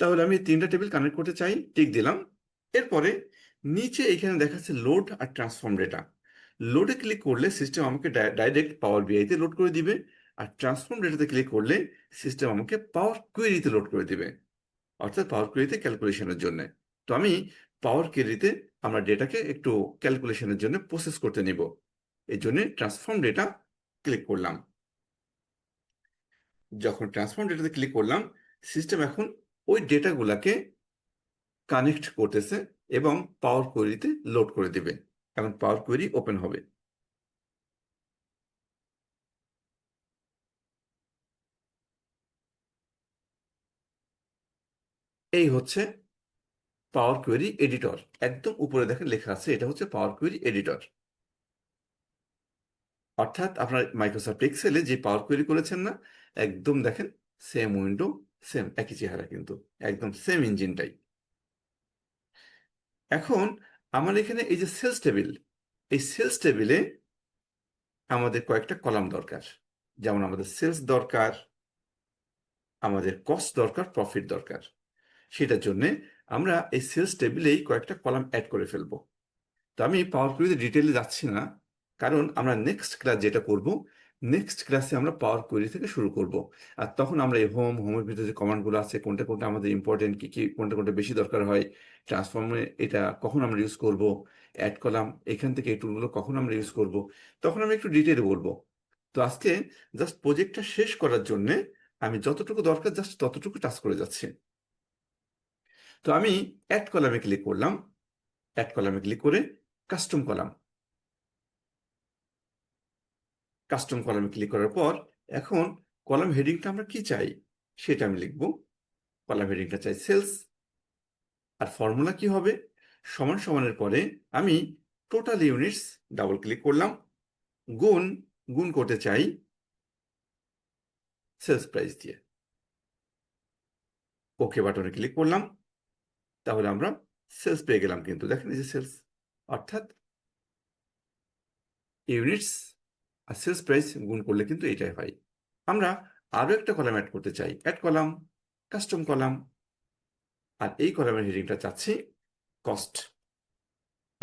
তাহলে আমি তিনটা টেবিল কানেক্ট করতে চাই, টিক দিলাম। এরপরে নিচে এখানে দেখাচ্ছে লোড আর ট্রান্সফর্ম ডেটা। লোডে ক্লিক করলে সিস্টেম আমাকে ডাইরেক্ট পাওয়ার বিআইতে লোড করে দিবে, আর ট্রান্সফর্ম ডেটাতে ক্লিক করলে সিস্টেম আমাকে পাওয়ার কোয়েরিতে লোড করে দিবে, অর্থাৎ পাওয়ার কোয়েরিতে ক্যালকুলেশনের জন্য। তো আমি পাওয়ার কোয়েরিতে আমরা ডেটাকে একটু ক্যালকুলেশনের জন্য প্রসেস করতে নিব, এই জন্য ট্রান্সফর্ম ডেটা ক্লিক করলাম। যখন ট্রান্সফর্ম ডেটাতে ক্লিক করলাম, সিস্টেম এখন ওই ডেটাগুলাকে কানেক্ট করতেছে এবং পাওয়ার কোয়েরিতে লোড করে দেবে। এখন পাওয়ার কোয়েরি ওপেন হবে। এই হচ্ছে পাওয়ার কোয়েরি এডিটর, একদম উপরে দেখেন লেখা আছে, এটা হচ্ছে পাওয়ার কোয়েরি এডিটর। অর্থাৎ আপনার মাইক্রোসফট এক্সেলে যে পাওয়ার কোয়েরি করেছেন না, একদম দেখেন সেম উইন্ডো, সেম একই চেহারা, কিন্তু একদম সেম ইঞ্জিনটাই। এখন আমার এখানে এই যে সেলস টেবিল, এই সেলস টেবিলে আমাদের কয়েকটা কলাম দরকার, যেমন আমাদের সেলস দরকার, আমাদের কস্ট দরকার, প্রফিট দরকার। সেটার জন্য আমরা এই সেলস টেবিলেই কয়েকটা কলাম অ্যাড করে ফেলবো। তো আমি পাওয়ার কোয়েরিতে ডিটেলে যাচ্ছি না, কারণ আমরা নেক্সট ক্লাস যেটা করব, নেক্সট ক্লাসে আমরা পাওয়ার কোয়েরি থেকে শুরু করব। আর তখন আমরা এই হোমের ভিতরে যে কমান্ডগুলো আছে, কোনটা কোনটা আমাদের ইম্পর্টেন্ট, কি কি কোনটা কোনটা বেশি দরকার হয়, ট্রান্সফর্মে এটা কখন আমরা ইউজ করব, অ্যাড কলাম এখান থেকে এই টুলগুলো কখন আমরা ইউজ করব, তখন আমি একটু ডিটেলে বলবো। তো আজকে জাস্ট প্রজেক্টটা শেষ করার জন্য আমি যতটুকু দরকার জাস্ট ততটুকু টাচ করে যাচ্ছি। তো আমি অ্যাড কলামে ক্লিক করলাম। অ্যাড কলামে ক্লিক করে কাস্টম কলাম, কাস্টম কলামে ক্লিক করার পর এখন কলাম হেডিংটা আমরা কি চাই সেটা আমি লিখব। কলাম হেডিংটা চাই সেলস, আর ফর্মুলা কি হবে, সমান সমানের পরে আমি টোটাল ইউনিটস ডাবল ক্লিক করলাম, গুণ গুণ করতে চাই সেলস প্রাইস দিয়ে। ওকে বাটনে ক্লিক করলাম। তাহলে আমরা সেলস পেয়ে গেলাম, কিন্তু দেখেন এই যে সেলস, অর্থাৎ ইউনিটস আর সেলস প্রাইস গুণ করলে কিন্তু এটাই হয়। আমরা আরো একটা কলাম অ্যাড করতে চাই, অ্যাড কলাম, কাস্টম কলাম, আর এই কলামের হেডিংটা চাচ্ছি কস্ট,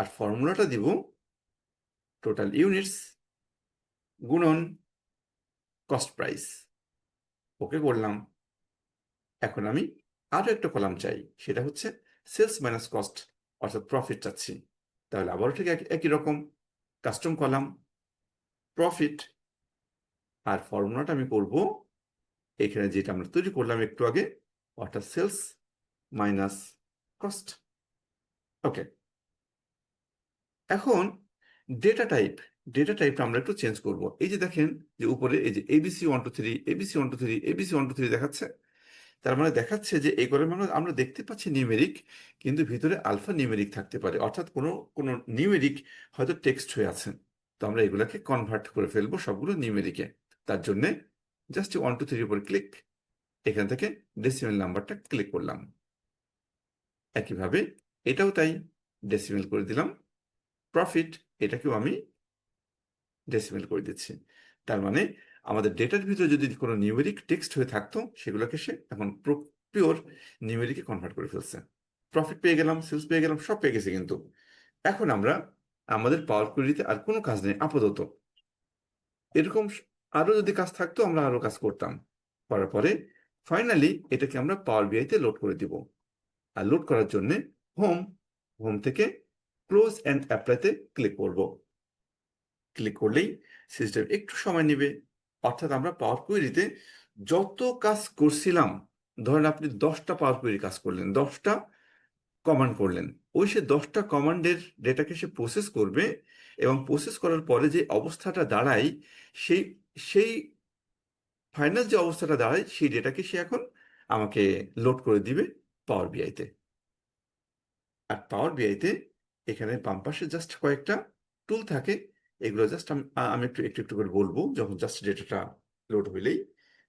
আর ফর্মুলাটা দিব টোটাল ইউনিটস গুণন কস্ট প্রাইস। ওকে করলাম। এখন আমি আরো একটা কলাম চাই, সেটা হচ্ছে সেলস মাইনাস কস্ট, অর্থাৎ প্রফিট চাচ্ছি। তাহলে আবারও ঠিক একই রকম, কাস্টম কলাম, প্রফিট, আর ফর্মুলাটা আমি করব এখানে যেটা আমরা তৈরি করলাম একটু আগে, অর্থাৎ সেলস মাইনাস কস্ট। ওকে, এখন ডেটা টাইপটা আমরা একটু চেঞ্জ করব। এই যে দেখেন যে উপরে এই যে এবিসি 123 এবিসি 123 এবিসি 123 দেখাচ্ছে, তার মানে দেখাচ্ছে যে এই কলামে আমরা দেখতে পাচ্ছি নিউমেরিক, কিন্তু ভিতরে আলফা নিউমেরিক থাকতে পারে, অর্থাৎ কোনো কোনো নিউমেরিক হয়তো টেক্সট হয়ে আছে। তো আমরা এগুলাকে কনভার্ট করে ফেলবো সবগুলো নিউমেরিকে। তার জন্য জাস্ট 123 উপর ক্লিক, এখান থেকে ডেসিমেল নাম্বারটা ক্লিক করলাম। একইভাবে এটাও তাই, ডেসিমেল করে দিলাম। প্রফিট, এটাকেও আমি ডেসিমেল করে দিচ্ছি। তার মানে আমাদের ডেটার ভিতরে যদি কোনো নিউমেরিক টেক্সট হয়ে থাকতো, সেগুলোকে সে এখন পিওর নিউমেরিকে কনভার্ট করে ফেলছে। প্রফিট পেয়ে গেলাম, সেলস পেয়ে গেলাম, সব পেয়ে গেছে। কিন্তু এখন আমরা আমাদের পাওয়ার কোয়েরিতে আর কোনো কাজ নেই আপাতত। এরকম আরো যদি কাজ থাকতো আমরা আরো কাজ করতাম, করার পরে ফাইনালি এটাকে আমরা পাওয়ার বিআইতে লোড করে দিব। আর লোড করার জন্য হোম থেকে ক্লোজ অ্যান্ড অ্যাপ্লাইতে ক্লিক করব। ক্লিক করলেই সিস্টেম একটু সময় নেবে। অর্থাৎ আমরা পাওয়ার কোয়েরিতে যত কাজ করছিলাম, ধরেন আপনি 10টা পাওয়ার কোয়েরি কাজ করলেন, 10টা কমান্ড করলেন, ওই সে 10টা কমান্ডের ডেটাকে সে প্রসেস করবে, এবং প্রসেস করার পরে যে অবস্থাটা দাঁড়ায়, সেই সেই ফাইনাল যে অবস্থাটা দাঁড়ায়, সেই ডেটাকে সে এখন আমাকে লোড করে দিবে পাওয়ার বিআইতে। আর পাওয়ার বিআইতে এখানে বাম পাশে জাস্ট কয়েকটা টুল থাকে, এগুলো জাস্ট আমি একটু একটু একটু করে বলবো যখন জাস্ট ডেটাটা লোড হইলেই।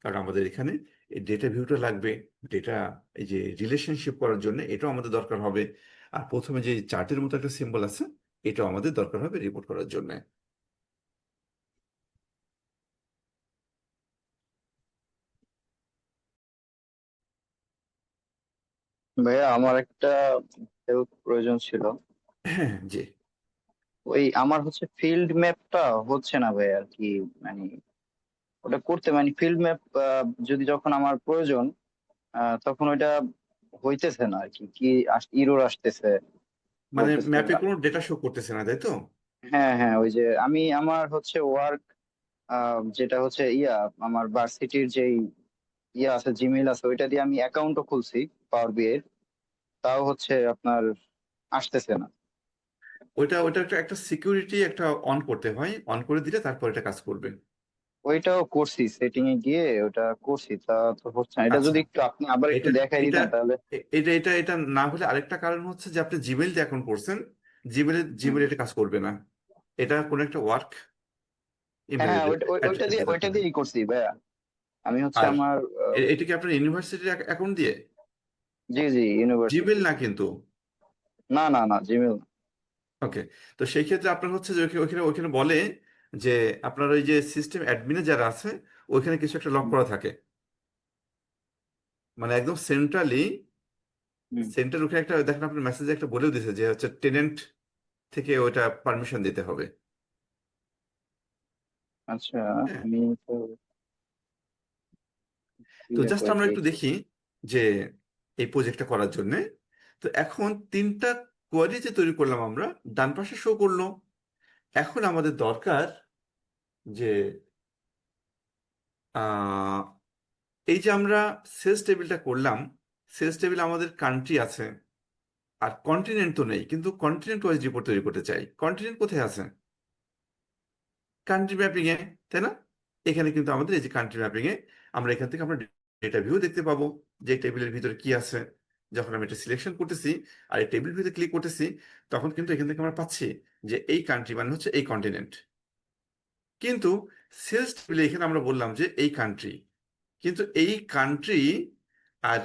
কারণ আমাদের এখানে এই ডেটা ভিউটা লাগবে, ডেটা এই যে রিলেশনশিপ করার জন্য এটাও আমাদের দরকার হবে। আর প্রথমে যে চার্টের মতো একটা সিম্বল আছে, এটাও আমাদের দরকার হবে রিপোর্ট করার জন্য। ভাইয়া আমার একটা হেল্প প্রয়োজন ছিল। হ্যাঁ জি। ওই আমার হচ্ছে ফিল্ড ম্যাপটা হচ্ছে না ভাই আর কি, মানে ওটা করতে মানে ফিল্ড ম্যাপ যদি যখন আমার প্রয়োজন তখন ওইটা হইতেছে না আর কি, কি ইরর আসতেছে, মানে বলতেছে। ম্যাপে কোনো ডেটা শো করতেছে না, তাই তো? হ্যাঁ হ্যাঁ, ওই যে আমি আমার হচ্ছে ওয়ার্ক যেটা হচ্ছে আমার ভার্সিটির যেই আছে, জিমেইল আছে, ওইটা দিয়ে আমি অ্যাকাউন্টও খুলছি পাওয়ার বিএ, তাও হচ্ছে আপনার আসতেছে না। ওইটা ওইটা একটা সিকিউরিটি একটা অন করতে হয়, অন করে দিলে তারপর এটা কাজ করবে। ওইটাও করছি, সেটিং এ গিয়ে ওটা করছি, তা তো হচ্ছে না। এটা আচ্ছা, যদি একটু আপনি আবার একটু এটা দেখাই এটা দিতেন তাহলে। এটা না হলে আরেকটা কারণ হচ্ছে যে আপনি জিমেইল দিয়ে এখন করছেন, জিমেইল এটা কাজ করবে না। এটা কোনো একটা ওয়ার্ক হ্যাঁ ইমেল হ্যাঁ, ওইটা দিয়ে যেতে ওইটা হবে। দিয়েই করছি ভাইয়া। আমি হচ্ছে আর আমার এটা কি আপনার ইউনিভার্সিটির অ্যাকাউন্ট দিয়ে? জি জি, জিমেইল ইউনিভার্সিটি। না কিন্তু। না না না, জিমেল। ওকে, তো সেই ক্ষেত্রে আপনার হচ্ছে যে ওইখানে ওইখানে বলে যে আপনার ওই যে সিস্টেম অ্যাডমিনে যারা আছে, ওইখানে কিছু একটা লক করা থাকে, মানে একদম সেন্টার ওখানে একটা দেখেন আপনার মেসেজে একটা বলেও দিয়েছে যে হচ্ছে টেনেন্ট থেকে ওইটা পারমিশন দিতে হবে। আচ্ছা, হ্যাঁ, আমি তো তো জাস্ট আমরা দেখি। একটু দেখি যে এই প্রজেক্টটা করার জন্য। তো এখন 3টা কোয়ারি যে তৈরি করলাম আমরা, ডান পাশে শো করলো। এখন আমাদের দরকার যে আহ, এই যে আমরা সেলস টেবিলটা করলাম, সেলস টেবিল আমাদের কান্ট্রি আছে, আর কন্টিনেন্ট তো নেই, কিন্তু কন্টিনেন্ট ওয়াইজ রিপোর্ট তৈরি করতে চাই। কন্টিনেন্ট কোথায় আছে? কান্ট্রি ম্যাপিং এ, তাই না? এখানে কিন্তু আমাদের এই যে কান্ট্রি ম্যাপিং এ আমরা এখান থেকে আমরা ডেটা ভিউ দেখতে পাবো যে টেবিলের ভিতরে কি আছে। যখন আমি এটা সিলেকশন করতেছি আর এই টেবিল ভিউতে ক্লিক করতেছি, তখন কিন্তু এখান থেকে আমরা পাচ্ছি যে এই কান্ট্রি মানে হচ্ছে এই কন্টিনেন্ট। কিন্তু সেলস টেবিলে এখানে আমরা বললাম যে এই কান্ট্রি, কিন্তু এই কান্ট্রি আর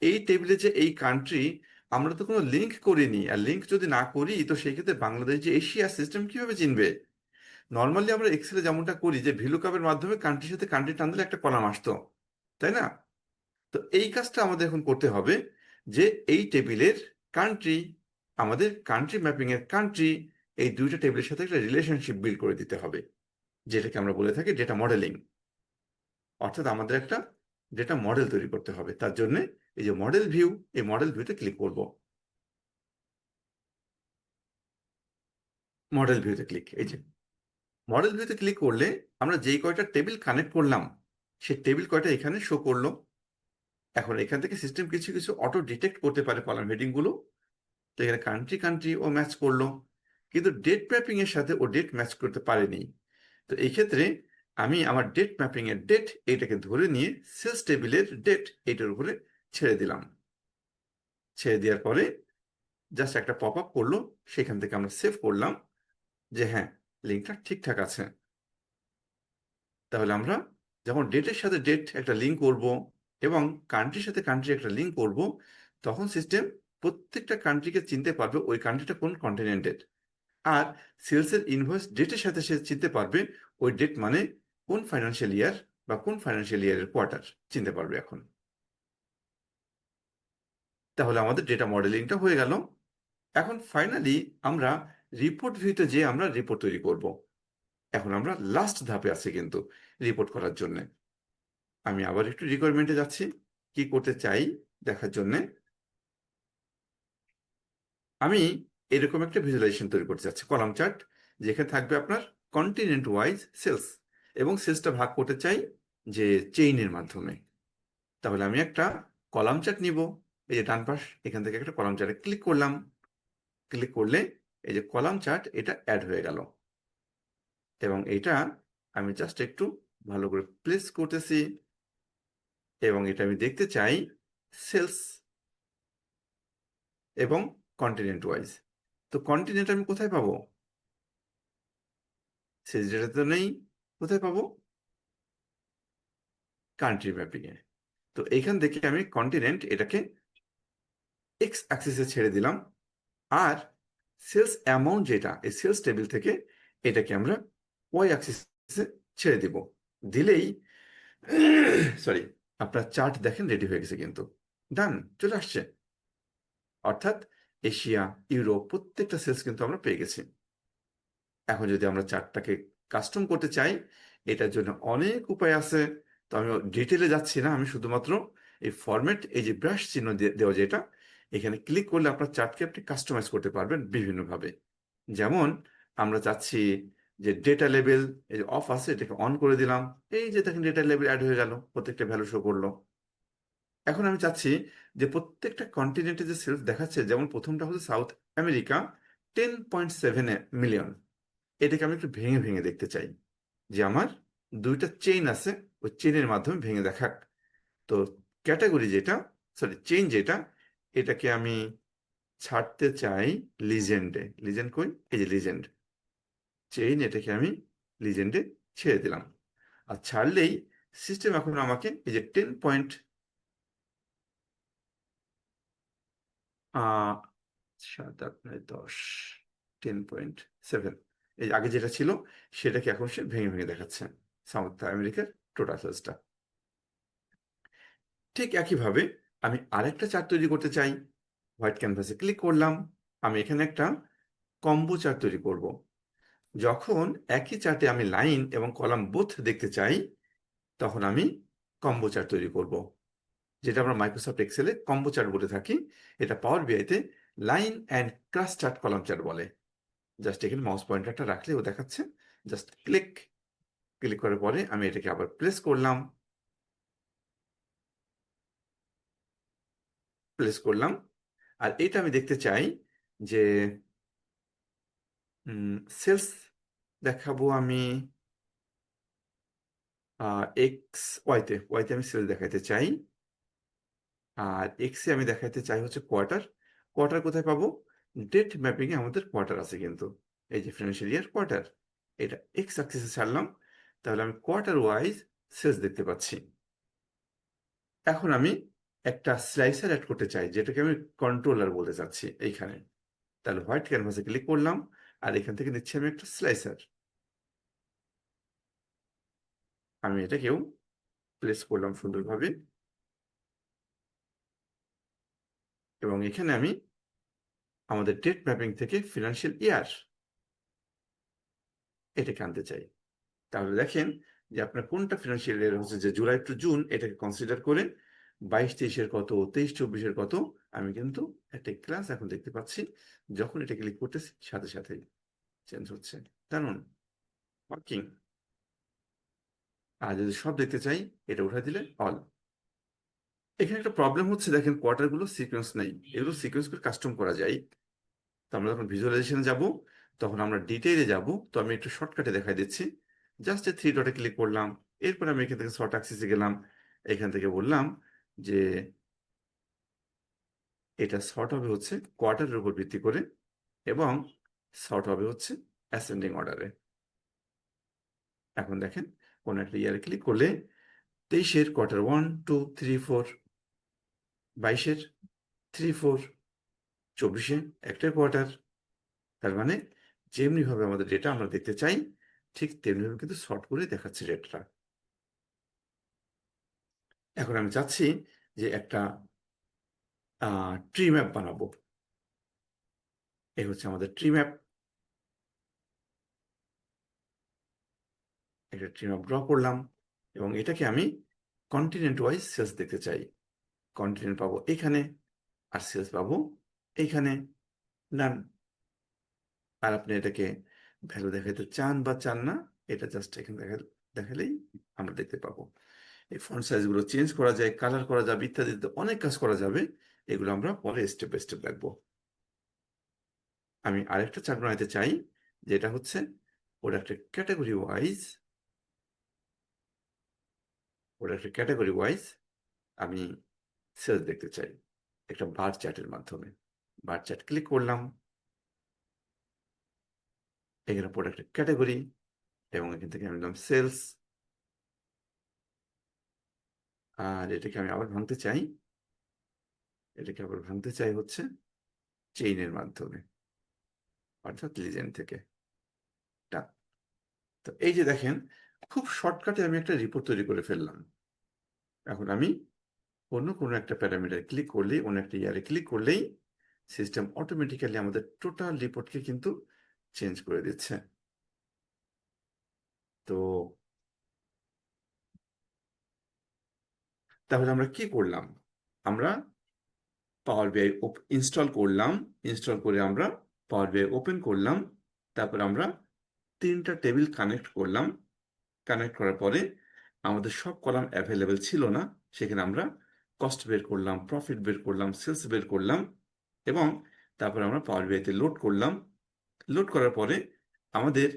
এই টেবিলে যে এই কান্ট্রি, আমরা তো কোনো লিঙ্ক করিনি। আর লিঙ্ক যদি না করি, তো সেই ক্ষেত্রে বাংলাদেশ যে এশিয়া সিস্টেম কিভাবে চিনবে? নর্মালি আমরা এক্সেলে যেমনটা করি যে ভিলুকাপের মাধ্যমে কান্ট্রির সাথে কান্ট্রি টানলে একটা কলাম আসতো, তাই না? তো এই কাজটা আমাদের এখন করতে হবে যে এই টেবিলের কান্ট্রি, আমাদের কান্ট্রি ম্যাপিং এর কান্ট্রি, এই দুইটা টেবিলের সাথে একটা রিলেশনশিপ বিল্ড করে দিতে হবে, যেটাকে আমরা বলে থাকি ডেটা মডেলিং। অর্থাৎ আমাদের একটা ডেটা মডেল তৈরি করতে হবে। তার জন্য এই যে মডেল ভিউ, এই মডেল ভিউতে ক্লিক করব। মডেল ভিউতে ক্লিক, এই যে মডেল ভিউতে ক্লিক করলে আমরা যেই কয়টা টেবিল কানেক্ট করলাম সেই টেবিল কয়টা এখানে শো করলো। এখন এখান থেকে সিস্টেম কিছু কিছু অটো ডিটেক্ট করতে পারে কলাম হেডিং গুলো। তো এখানে কান্ট্রি ও ম্যাচ করলো, কিন্তু ডেট ম্যাপিং এর সাথে ও ডেট ম্যাচ করতে পারেনি। তো এই ক্ষেত্রে আমি আমার ডেট ম্যাপিং এর ডেট এইটাকে ধরে নিয়ে সেলস টেবিলের ডেট এইটার উপরে ছেড়ে দিলাম। ছেড়ে দেওয়ার পরে জাস্ট একটা পপ আপ করলো, সেখান থেকে আমরা সেভ করলাম যে হ্যাঁ লিঙ্কটা ঠিকঠাক আছে। তাহলে আমরা যখন ডেটের সাথে ডেট একটা লিঙ্ক করব এবং কান্ট্রির সাথে কান্ট্রি একটা লিঙ্ক করব, তখন সিস্টেম প্রত্যেকটা কান্ট্রিকে চিনতে পারবে ওই কান্ট্রিটা কোন কন্টিনেন্টের। আর সেলসের ইনভয়েস ডেটের সাথে সে চিনতে পারবে ওই ডেট মানে কোন ফাইন্যান্সিয়াল ইয়ার বা কোন ফাইন্যান্সিয়াল ইয়ারের কোয়ার্টার চিনতে পারবে এখন। তাহলে আমাদের ডেটা মডেলিংটা হয়ে গেল। এখন ফাইনালি আমরা রিপোর্ট ভিউতে যে আমরা রিপোর্ট তৈরি করব। এখন আমরা লাস্ট ধাপে আছি কিন্তু রিপোর্ট করার জন্য। আমি আবার একটু রিকোয়ারমেন্টে যাচ্ছি কি করতে চাই দেখার জন্য। আমি এরকম একটা ভিজুয়ালাইজেশন তৈরি করতে চাচ্ছি, কলাম চার্ট, যেখানে থাকবে আপনার কন্টিনেন্ট ওয়াইজ সেলস, এবং সেলসটা ভাগ করতে চাই যে চেইনের মাধ্যমে। তাহলে আমি একটা কলাম চার্ট নিব, এই যে ডান পাশ এখান থেকে একটা কলাম চার্টে ক্লিক করলাম। ক্লিক করলে এই যে কলাম চার্ট এটা অ্যাড হয়ে গেল, এবং এটা আমি জাস্ট একটু ভালো করে প্লেস করতেছি, এবং এটা আমি দেখতে চাই সেলস এবং কন্টিনেন্ট ওয়াইজ। তো কন্টিনেন্ট আমি কোথায় পাবো? সেলস ডেটা তো নেই, কোথায় পাবো? কান্ট্রি ম্যাপিং এ। তো এইখান থেকে আমি কন্টিনেন্ট এটাকে এক্স অ্যাক্সিসে ছেড়ে দিলাম, আর সেলস অ্যামাউন্ট যেটা এই সেলস টেবিল থেকে এটাকে আমরা ওয়াই অ্যাক্সিসে ছেড়ে দিব। দিলেই সরি, আপনার চার্ট দেখেন রেডি হয়ে গেছে, কিন্তু ডান চলে আসছে। অর্থাৎ এশিয়া, ইউরোপ প্রত্যেকটা সেলস কিন্তু আমরা পেয়ে গেছি। এখন যদি আমরা চার্টটাকে কাস্টম করতে চাই, এটার জন্য অনেক উপায় আছে। তো আমি ডিটেলে যাচ্ছি না, আমি শুধুমাত্র এই ফরম্যাট, এই যে ব্রাশ চিহ্ন দেওয়া যেটা, এখানে ক্লিক করলে আপনার চার্টকে আপনি কাস্টমাইজ করতে পারবেন বিভিন্নভাবে। যেমন আমরা চাচ্ছি যে ডেটা লেভেল এই যে অফ আছে, এটাকে অন করে দিলাম, এই যে দেখেন ডেটা লেভেল অ্যাড হয়ে গেল, প্রত্যেকটা ভ্যালু শো করলো। এখন আমি চাচ্ছি যে প্রত্যেকটা কন্টিনেন্টে যে সেলস দেখাচ্ছে, যেমন প্রথমটা হচ্ছে সাউথ আমেরিকা 10.7 মিলিয়ন, এটাকে আমি একটু ভেঙে ভেঙে দেখতে চাই যে আমার দুইটা চেইন আছে, ওই চেইনের মাধ্যমে ভেঙে দেখাক। তো ক্যাটাগরি যেটা, সরি চেইন যেটা, এটাকে আমি ছাড়তে চাই লিজেন্ডে। লিজেন্ড কই? এই যে লিজেন্ড চেইন, এটাকে আমি লিজেন্ডে ছেড়ে দিলাম। আর ছাড়লেই সিস্টেম এখন আমাকে এই যে 10.7 এই আগে যেটা ছিল সেটাকে এখন সে ভেঙে ভেঙে দেখাচ্ছে সাউথ আমেরিকার টোটাল সেলসটা। ঠিক একইভাবে আমি আরেকটা চার্ট তৈরি করতে চাই। হোয়াইট ক্যানভাসে ক্লিক করলাম, আমি এখানে একটা কম্বো চার্ট তৈরি করব। যখন একই চার্টে আমি লাইন এবং কলাম বোথ দেখতে চাই, তখন আমি কম্বো চার্ট তৈরি করব, যেটা আমরা মাইক্রোসফট এক্সেলে কম্বো চার্ট বলে থাকি। এটা পাওয়ার বিআইতে line and class chart column chart বলে। জাস্ট এখানে মাউস পয়েন্টারটা রাখলে ও দেখাচ্ছে। জাস্ট ক্লিক করার পরে আমি এটাকে আবার প্লেস করলাম, আর এটা আমি দেখতে চাই যে সেলস দেখাবো আমি এক্স ওয়াইতে আমি সেলস দেখাতে চাই, আর এক্সে আমি দেখাতে চাই হচ্ছে কোয়ার্টার। কোয়ার্টার কোথায় পাবো? ডেট ম্যাপিং এ আমাদের কোয়ার্টার আছে কিন্তু, এই যে ফিনান্সিয়াল ইয়ার কোয়ার্টার, এটা এক্স অ্যাক্সিসে ছাড়লাম, তাহলে আমি কোয়ার্টার ওয়াইজ সেলস দেখতে পাচ্ছি। এখন আমি একটা স্লাইসার অ্যাড করতে চাই, যেটাকে আমি কন্ট্রোলার বলতে চাচ্ছি এইখানে। তাহলে হোয়াইট ক্যানভাসে ক্লিক করলাম, আর এখান থেকে নিচ্ছি আমি একটা স্লাইসার। আমি এটাকেও প্লেস করলাম সুন্দরভাবে, এবং এখানে আমি আমাদের ডেট ম্যাপিং থেকে ফিনান্সিয়াল ইয়ার এটাকে আনতে চাই। তাহলে দেখেন যে আপনার কোনটা ফিনান্সিয়াল ইয়ার হচ্ছে, যে জুলাই টু জুন এটাকে কনসিডার করে 22-23-এর কত, 23-24-এর কত, আমি কিন্তু একটা ক্লাস এখন দেখতে পাচ্ছি। যখন এটা ক্লিক করতেছি সাথে সাথেই চেঞ্জ হচ্ছে, জানুন ওয়ার্কিং। আর যদি সব দেখতে চাই এটা উঠে দিলে অল। এখানে একটা প্রবলেম হচ্ছে, দেখেন কোয়ার্টারগুলো সিকোয়েন্স নেই, এগুলো সিকোয়েন্স করে কাস্টম করা যায়। তো আমরা যখন ভিজুয়ালাইজেশনে যাব তখন আমরা ডিটেইলে যাব। তো আমি একটু শর্টকাটে দেখাই দিচ্ছি। জাস্ট 3 ডটে ক্লিক করলাম, এরপর আমি এখান থেকে শর্ট অ্যাক্সিসে গেলাম, এখান থেকে বললাম যে এটা শর্ট হবে হচ্ছে কোয়ার্টারের উপর ভিত্তি করে, এবং শর্ট হবে হচ্ছে অ্যাসেন্ডিং অর্ডারে। এখন দেখেন কোন একটা ইয়ারে ক্লিক করলে 23-এর কোয়ার্টার 1, 2, 3, 4, 22-এর 3, 4, 24-এ একটা কোয়ার্টার। তার মানে যেমনি ভাবে আমাদের ডেটা আমরা দেখতে চাই ঠিক তেমনি ভাবে কিন্তু শর্ট করে দেখাচ্ছে ডেটাটা। এখন আমি চাচ্ছি যে একটা ট্রি ম্যাপ বানাবো। এই হচ্ছে আমাদের ট্রি ম্যাপ। একটা ট্রি ম্যাপ ড্র করলাম, এবং এটাকে আমি কন্টিনেন্ট ওয়াইজ সেলস দেখতে চাই। কন্টিনেন্ট পাবো এখানে, আর সেলস পাবো এইখানে, নান। আর আপনি এটাকে ভ্যালু দেখাতে চান বা চান না, এটা জাস্ট এখানে দেখালেই আমরা দেখতে পাবো। এই ফন্ট সাইজগুলো চেঞ্জ করা যায়, কালার করা যাবে, ইত্যাদি অনেক কাজ করা যাবে। এগুলো আমরা পরে স্টেপ বাই স্টেপ দেখবো। আমি আরেকটা চার্ট বানাতে চাই, যেটা হচ্ছে ওটা একটা ক্যাটাগরি ওয়াইজ আমি সেলস দেখতে চাই একটা বার চার্টের মাধ্যমে। বার চার্ট ক্লিক করলাম, এখানে প্রোডাক্টের ক্যাটাগরি, এবং এখান থেকে আমি দিলাম সেলস। আর এটাকে আমি আবার ভাঙতে চাই, হচ্ছে চেইনের মাধ্যমে, অর্থাৎ লিজেন্ড থেকে। তো এই যে দেখেন, খুব শর্টকাটে আমি একটা রিপোর্ট তৈরি করে ফেললাম। এখন আমি কোনো একটা প্যারামিটার ক্লিক করলেই, অন্য একটা ইয়ারে ক্লিক করলেই সিস্টেম অটোমেটিক্যালি আমাদের টোটাল রিপোর্টকে কিন্তু চেঞ্জ করে দিচ্ছে। তো তাহলে আমরা কি করলাম? আমরা পাওয়ার বিআই ইনস্টল করলাম, ইনস্টল করে আমরা পাওয়ার বিআই ওপেন করলাম, তারপর আমরা 3টা টেবিল কানেক্ট করলাম। কানেক্ট করার পরে আমাদের সব কলাম অ্যাভেলেবেল ছিল না, সেখানে আমরা কস্ট বের করলাম, প্রফিট বের করলাম, সেলস বের করলাম, এবং তারপর আমরা পাওয়ার বিআইতে লোড করলাম। লোড করার পরে আমাদের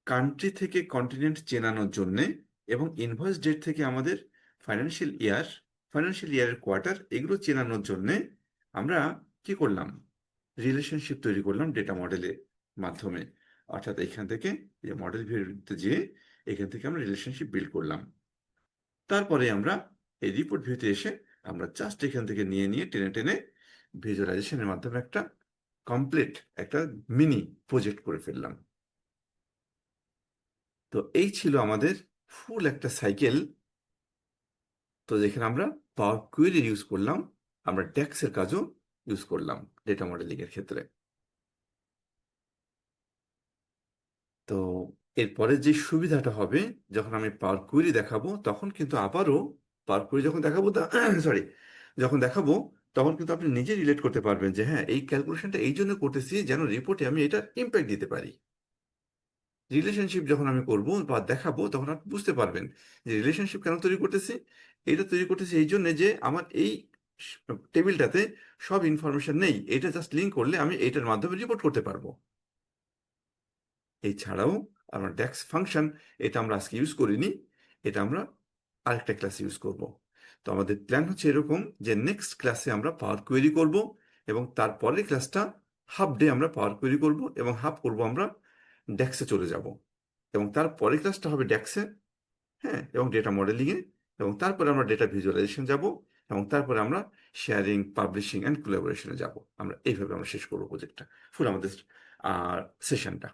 কান্ট্রি থেকে কন্টিনেন্ট চেনানোর জন্যে, এবং ইনভয়েস ডেট থেকে আমাদের ফাইন্যান্সিয়াল ইয়ারের কোয়ার্টার, এগুলো চেনানোর জন্যে আমরা কি করলাম? রিলেশনশিপ তৈরি করলাম ডেটা মডেলের মাধ্যমে। অর্থাৎ এখান থেকে যে মডেল ভিউতে যেয়ে এখান থেকে আমরা রিলেশনশিপ বিল্ড করলাম। তারপরে আমরা এই রিপোর্ট ভিউতে এসে আমরা জাস্ট এখান থেকে নিয়ে টেনে টেনে ভিজুয়ালাইজেশনের মাধ্যমে একটা কমপ্লিট একটা মিনি প্রজেক্ট করে ফেললাম। তো এই ছিল আমাদের ফুল একটা সাইকেল। তো যেখানে আমরা পাওয়ার কোয়েরি ইউজ করলাম, আমরা ডেক্সের কাজও ইউজ করলাম ডেটা মডেলিং এর ক্ষেত্রে। তো এরপরে যে সুবিধাটা হবে, যখন আমি পাওয়ার কোয়েরি দেখাবো তখন কিন্তু আবারও পাওয়ার কোয়েরি যখন দেখাবো যখন দেখাবো তখন কিন্তু আপনি নিজে রিলেট করতে পারবেন যে হ্যাঁ, এই ক্যালকুলেশনটা এই জন্য করতেছি যেন রিপোর্টে আমি এটা ইম্প্যাক্ট দিতে পারি। রিলেশনশিপ যখন আমি করব বা দেখাবো তখন আপনি বুঝতে পারবেন যে রিলেশনশিপ কেন তৈরি করতেছি। এটা তৈরি করতেছি এই জন্য যে আমার এই টেবিলটাতে সব ইনফরমেশন নেই, এটা জাস্ট লিঙ্ক করলে আমি এইটার মাধ্যমে রিপোর্ট করতে পারবো। এছাড়াও আমার ডেক্স ফাংশন, এটা আমরা আজকে ইউজ করিনি, এটা আমরা আরেকটা ক্লাসে ইউজ করব। তো আমাদের প্ল্যান হচ্ছে এরকম যে নেক্সট ক্লাসে আমরা পাওয়ার কোয়েরি করব, এবং তারপরের ক্লাসটা হাফ ডে আমরা পাওয়ার কোয়েরি করব, এবং হাফ করব আমরা ডেক্সে চলে যাব, এবং তারপরের ক্লাসটা হবে ডেক্সে, হ্যাঁ, এবং ডেটা মডেলিংয়ে, এবং তারপরে আমরা ডেটা ভিজুয়ালাইজেশন যাব, এবং তারপরে আমরা শেয়ারিং, পাবলিশিং অ্যান্ড কোলাবোরেশনে যাব। আমরা এইভাবে আমরা শেষ করবো প্রজেক্টটা, ফুল আমাদের সেশনটা।